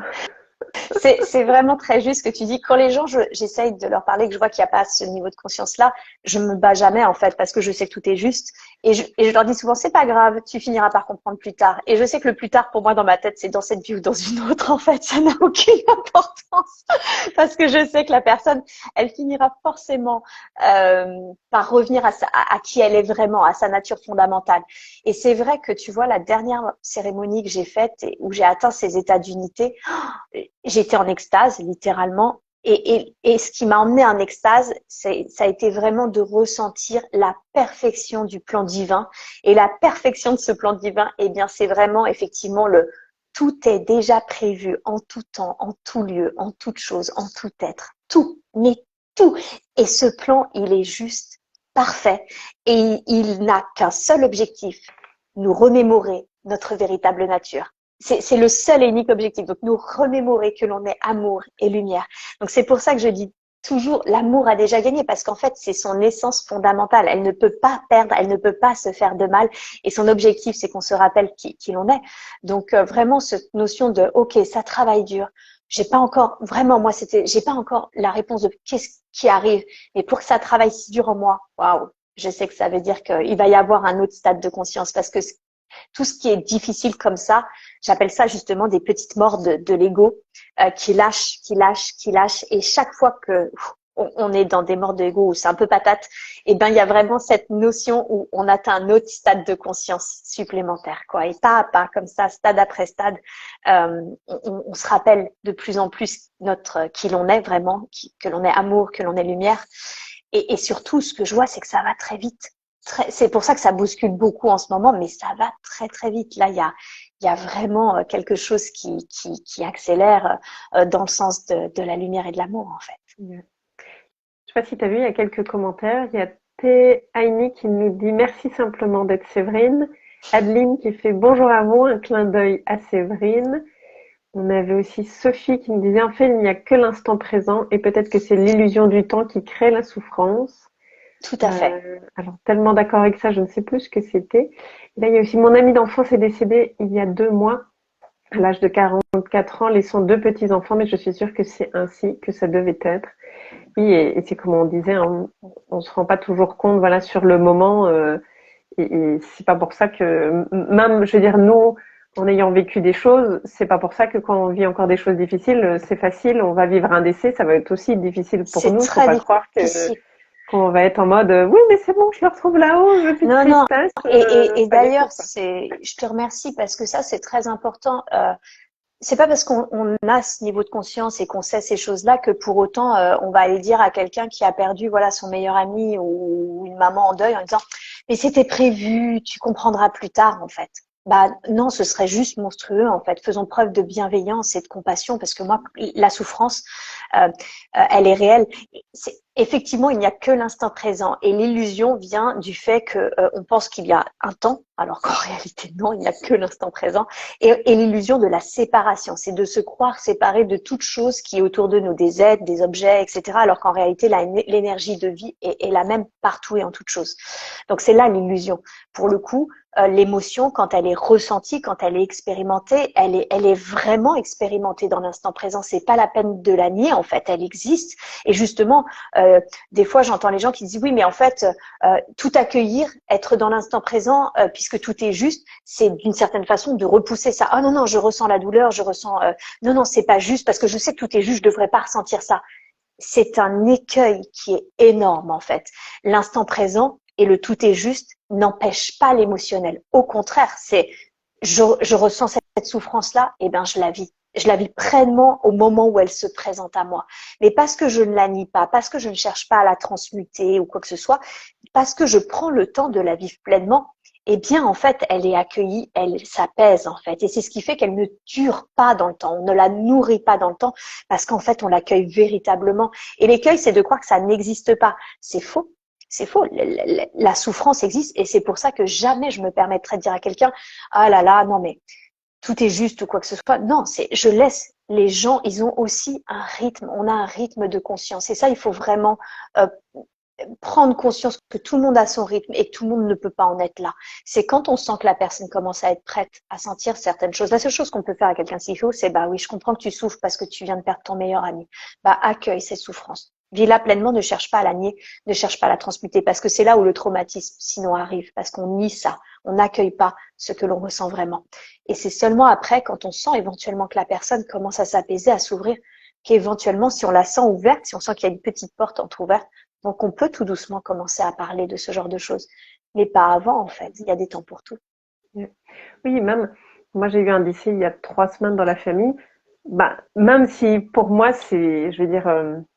C'est vraiment très juste ce que tu dis. Quand les gens, j'essaye de leur parler, que je vois qu'il n'y a pas ce niveau de conscience-là, je me bats jamais en fait parce que je sais que tout est juste. Et je leur dis souvent, c'est pas grave, tu finiras par comprendre plus tard. Et je sais que le plus tard, pour moi, dans ma tête, c'est dans cette vie ou dans une autre. En fait, ça n'a aucune importance parce que je sais que la personne, elle finira forcément par revenir à qui elle est vraiment, à sa nature fondamentale. Et c'est vrai que tu vois, la dernière cérémonie que j'ai faite et où j'ai atteint ces états d'unité, j'étais en extase, littéralement. Et ce qui m'a emmené en extase, ça a été vraiment de ressentir la perfection du plan divin. Et la perfection de ce plan divin, eh bien, c'est vraiment effectivement tout est déjà prévu en tout temps, en tout lieu, en toute chose, en tout être. Tout, mais tout. Et ce plan, il est juste parfait. Et il n'a qu'un seul objectif, nous remémorer notre véritable nature. C'est le seul et unique objectif. Donc, nous remémorer que l'on est amour et lumière. Donc, c'est pour ça que je dis toujours, l'amour a déjà gagné parce qu'en fait, c'est son essence fondamentale. Elle ne peut pas perdre, elle ne peut pas se faire de mal. Et son objectif, c'est qu'on se rappelle qui l'on est. Donc, vraiment, cette notion de, OK, ça travaille dur. J'ai pas encore, vraiment, moi, j'ai pas encore la réponse de qu'est-ce qui arrive. Mais pour que ça travaille si dur en moi, waouh, je sais que ça veut dire qu'il va y avoir un autre stade de conscience parce que tout ce qui est difficile comme ça, j'appelle ça justement des petites morts de l'ego qui lâchent, qui lâchent, qui lâchent. Et chaque fois que on est dans des morts de l'ego où c'est un peu patate, et ben il y a vraiment cette notion où on atteint un autre stade de conscience supplémentaire, quoi. Et pas à pas, comme ça, stade après stade, on se rappelle de plus en plus qui l'on est vraiment, que l'on est amour, que l'on est lumière. Et surtout, ce que je vois, c'est que ça va très vite. C'est pour ça que ça bouscule beaucoup en ce moment, mais ça va très très vite. Là, il y a vraiment quelque chose qui accélère dans le sens de la lumière et de l'amour, en fait. Je sais pas si tu as vu, il y a quelques commentaires. Il y a T. Aini qui nous dit merci simplement d'être Séverine. Adeline qui fait bonjour à vous, un clin d'œil à Séverine. On avait aussi Sophie qui nous disait en fait il n'y a que l'instant présent et peut-être que c'est l'illusion du temps qui crée la souffrance. Tout à fait. Alors tellement d'accord avec ça, je ne sais plus ce que c'était. Là il y a aussi mon ami d'enfance est décédé il y a 2 mois à l'âge de 44 ans, laissant 2 petits-enfants, mais je suis sûre que c'est ainsi que ça devait être. Oui, et c'est comme on disait, hein, on se rend pas toujours compte, voilà, sur le moment, et c'est pas pour ça que, même, je veux dire, nous, en ayant vécu des choses, c'est pas pour ça que quand on vit encore des choses difficiles, c'est facile, on va vivre un décès, ça va être aussi difficile pour C'est nous, faut très pas croire difficile. qu'on va être en mode, oui, mais c'est bon, je le retrouve là-haut, je veux plus de Non, non. tristesse, Et pas du tout, d'ailleurs, quoi. je te remercie parce que ça, c'est très important. C'est pas parce qu'on a ce niveau de conscience et qu'on sait ces choses-là que pour autant on va aller dire à quelqu'un qui a perdu voilà son meilleur ami ou une maman en deuil en disant mais c'était prévu, tu comprendras plus tard en fait. Bah non, ce serait juste monstrueux en fait. Faisons preuve de bienveillance et de compassion parce que moi la souffrance elle est réelle. Effectivement, il n'y a que l'instant présent et l'illusion vient du fait que on pense qu'il y a un temps alors qu'en réalité non, il n'y a que l'instant présent et l'illusion de la séparation, c'est de se croire séparé de toute chose qui est autour de nous, des êtres, des objets, etc. Alors qu'en réalité, l'énergie de vie est la même partout et en toute chose. Donc c'est là l'illusion. Pour le coup, l'émotion, quand elle est ressentie, quand elle est expérimentée, elle est vraiment expérimentée dans l'instant présent. C'est pas la peine de la nier, en fait, elle existe. Et justement, des fois, j'entends les gens qui disent oui, mais en fait, tout accueillir, être dans l'instant présent, puisque tout est juste, c'est d'une certaine façon de repousser ça. Ah non, non, je ressens la douleur, je ressens... non, non, c'est pas juste parce que je sais que tout est juste, je devrais pas ressentir ça. C'est un écueil qui est énorme en fait. L'instant présent et le tout est juste n'empêche pas l'émotionnel. Au contraire, c'est je ressens cette souffrance-là, et ben je la vis. Je la vis pleinement au moment où elle se présente à moi. Mais parce que je ne la nie pas, parce que je ne cherche pas à la transmuter ou quoi que ce soit, parce que je prends le temps de la vivre pleinement, eh bien, en fait, elle est accueillie, elle s'apaise, en fait. Et c'est ce qui fait qu'elle ne dure pas dans le temps. On ne la nourrit pas dans le temps parce qu'en fait, on l'accueille véritablement. Et l'écueil, c'est de croire que ça n'existe pas. C'est faux. C'est faux. La souffrance existe et c'est pour ça que jamais je me permettrai de dire à quelqu'un, ah là là, non mais tout est juste ou quoi que ce soit. Non, je laisse les gens, ils ont aussi un rythme. On a un rythme de conscience. Et ça, il faut vraiment prendre conscience que tout le monde a son rythme et que tout le monde ne peut pas en être là. C'est quand on sent que la personne commence à être prête à sentir certaines choses. La seule chose qu'on peut faire à quelqu'un s'il faut, c'est bah oui, je comprends que tu souffres parce que tu viens de perdre ton meilleur ami. Bah accueille ces souffrances. Vis-la pleinement, ne cherche pas à la nier, ne cherche pas à la transmuter parce que c'est là où le traumatisme sinon arrive, parce qu'on nie ça, on n'accueille pas ce que l'on ressent vraiment. Et c'est seulement après, quand on sent éventuellement que la personne commence à s'apaiser, à s'ouvrir, qu'éventuellement, si on la sent ouverte, si on sent qu'il y a une petite porte entrouverte, donc on peut tout doucement commencer à parler de ce genre de choses. Mais pas avant, en fait. Il y a des temps pour tout. Oui, même, moi j'ai eu un décès il y a 3 semaines dans la famille. Bah, même si pour moi c'est, je veux dire,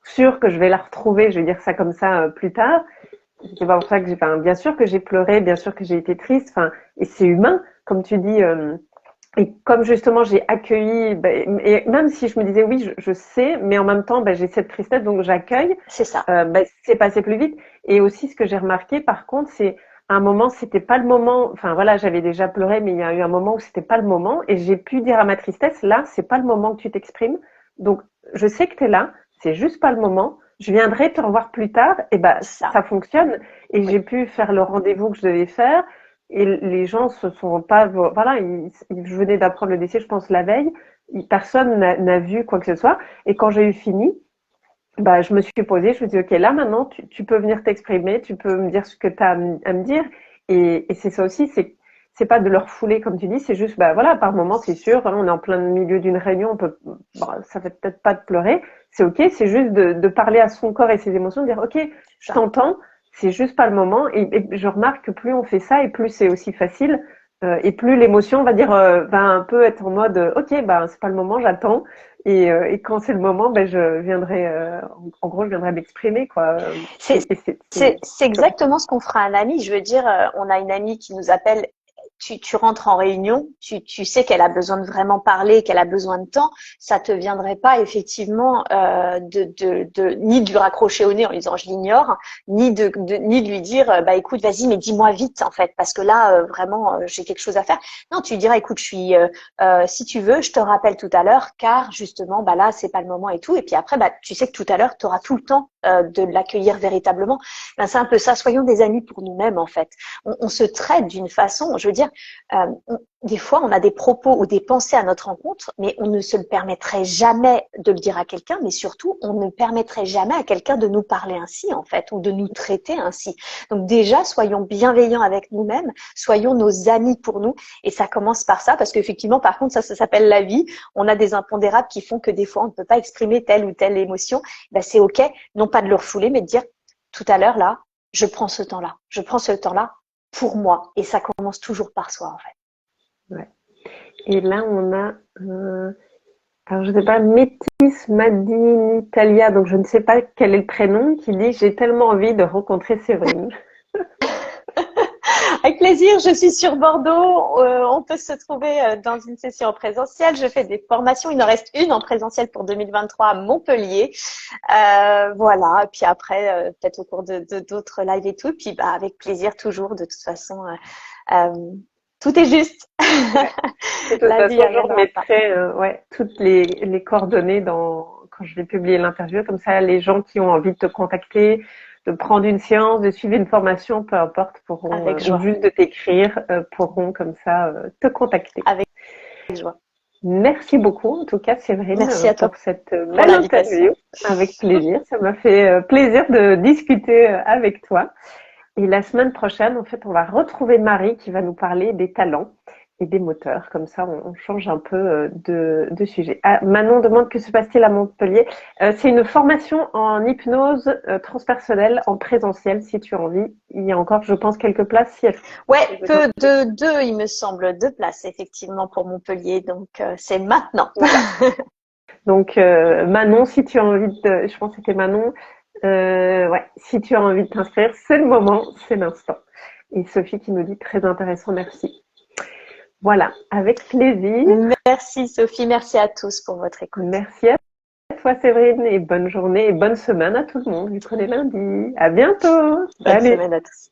sûr que je vais la retrouver, je vais dire ça comme ça plus tard. C'est pas pour ça que bien sûr que j'ai pleuré, bien sûr que j'ai été triste, enfin, et c'est humain, comme tu dis. Et comme justement j'ai accueilli, et même si je me disais oui, je sais, mais en même temps, j'ai cette tristesse, donc j'accueille. C'est ça. C'est passé plus vite. Et aussi, ce que j'ai remarqué, par contre, c'est à un moment, c'était pas le moment. Enfin voilà, j'avais déjà pleuré, mais il y a eu un moment où c'était pas le moment, et j'ai pu dire à ma tristesse, là, c'est pas le moment que tu t'exprimes. Donc, je sais que t'es là, c'est juste pas le moment. Je viendrai te revoir plus tard. Et ça fonctionne. Et Oui. j'ai pu faire le rendez-vous que je devais faire. Et les gens se sont pas, voilà, je venais d'apprendre le décès, je pense la veille. Personne n'a vu quoi que ce soit. Et quand j'ai eu fini, je me suis posée, je me suis dit, ok, là maintenant, tu peux venir t'exprimer, tu peux me dire ce que tu as à me dire. Et c'est ça aussi, c'est pas de leur fouler comme tu dis, c'est juste, voilà, par moment, c'est sûr, hein, on est en plein milieu d'une réunion, on peut, ça fait peut-être pas de pleurer, c'est ok, c'est juste de parler à son corps et ses émotions, de dire, ok, je t'entends, c'est juste pas le moment. Et je remarque que plus on fait ça, et plus c'est aussi facile, et plus l'émotion va dire, va un peu être en mode, ok, c'est pas le moment, j'attends. Et quand c'est le moment, je viendrai, en gros, je viendrai m'exprimer, quoi. C'est exactement ce qu'on fera à un ami. Je veux dire, on a une amie qui nous appelle. Tu rentres en réunion, tu sais qu'elle a besoin de vraiment parler, qu'elle a besoin de temps, ça te viendrait pas effectivement ni de lui raccrocher au nez en lui disant je l'ignore, ni de lui dire écoute vas-y mais dis-moi vite en fait parce que là vraiment j'ai quelque chose à faire. Non, tu lui diras écoute si tu veux je te rappelle tout à l'heure car justement là c'est pas le moment et tout et puis après tu sais que tout à l'heure tu auras tout le temps de l'accueillir véritablement. C'est un peu ça, soyons des amis pour nous-mêmes en fait. On se traite d'une façon, je veux dire, des fois on a des propos ou des pensées à notre rencontre, mais on ne se le permettrait jamais de le dire à quelqu'un, mais surtout on ne permettrait jamais à quelqu'un de nous parler ainsi en fait, ou de nous traiter ainsi. Donc déjà, soyons bienveillants avec nous-mêmes, soyons nos amis pour nous, et ça commence par ça, parce qu'effectivement, par contre, ça s'appelle la vie. On a des impondérables qui font que des fois on ne peut pas exprimer telle ou telle émotion. C'est ok, non pas de le refouler, mais de dire tout à l'heure là, je prends ce temps-là pour moi. Et ça commence toujours par soi, en fait. Ouais. Et là, on a, alors je sais pas, Métis Madinitalia, donc je ne sais pas quel est le prénom, qui dit j'ai tellement envie de rencontrer Séverine. Avec plaisir, je suis sur Bordeaux. On peut se trouver dans une session en présentiel. Je fais des formations. Il en reste une en présentiel pour 2023 à Montpellier. Voilà. Et puis après, peut-être au cours de d'autres lives et tout. Et puis avec plaisir toujours. De toute façon, tout est juste. De toute façon, je remettrai toutes les coordonnées quand je vais publier l'interview. Comme ça, les gens qui ont envie de te contacter, de prendre une séance, de suivre une formation, peu importe, pourront, ou juste de t'écrire, pourront comme ça te contacter. Avec joie. Merci beaucoup, en tout cas, Séverine, merci à toi pour cette belle interview. Avec plaisir. Ça m'a fait plaisir de discuter avec toi. Et la semaine prochaine, en fait, on va retrouver Marie qui va nous parler des talents et des moteurs. Comme ça, on change un peu de sujet. Ah, Manon demande que se passe-t-il à Montpellier. C'est une formation en hypnose transpersonnelle en présentiel, si tu as envie. Il y a encore, je pense, quelques places. Deux, il me semble, 2 places, effectivement, pour Montpellier. Donc, c'est maintenant. Voilà. Donc, Manon, si tu as envie je pense que c'était Manon. Si tu as envie de t'inscrire, c'est le moment, c'est l'instant. Et Sophie qui nous dit très intéressant, merci. Voilà, avec plaisir. Merci Sophie, merci à tous pour votre écoute. Merci à toi Séverine et bonne journée et bonne semaine à tout le monde vu qu'on est lundi. À bientôt. Bonne semaine à tous.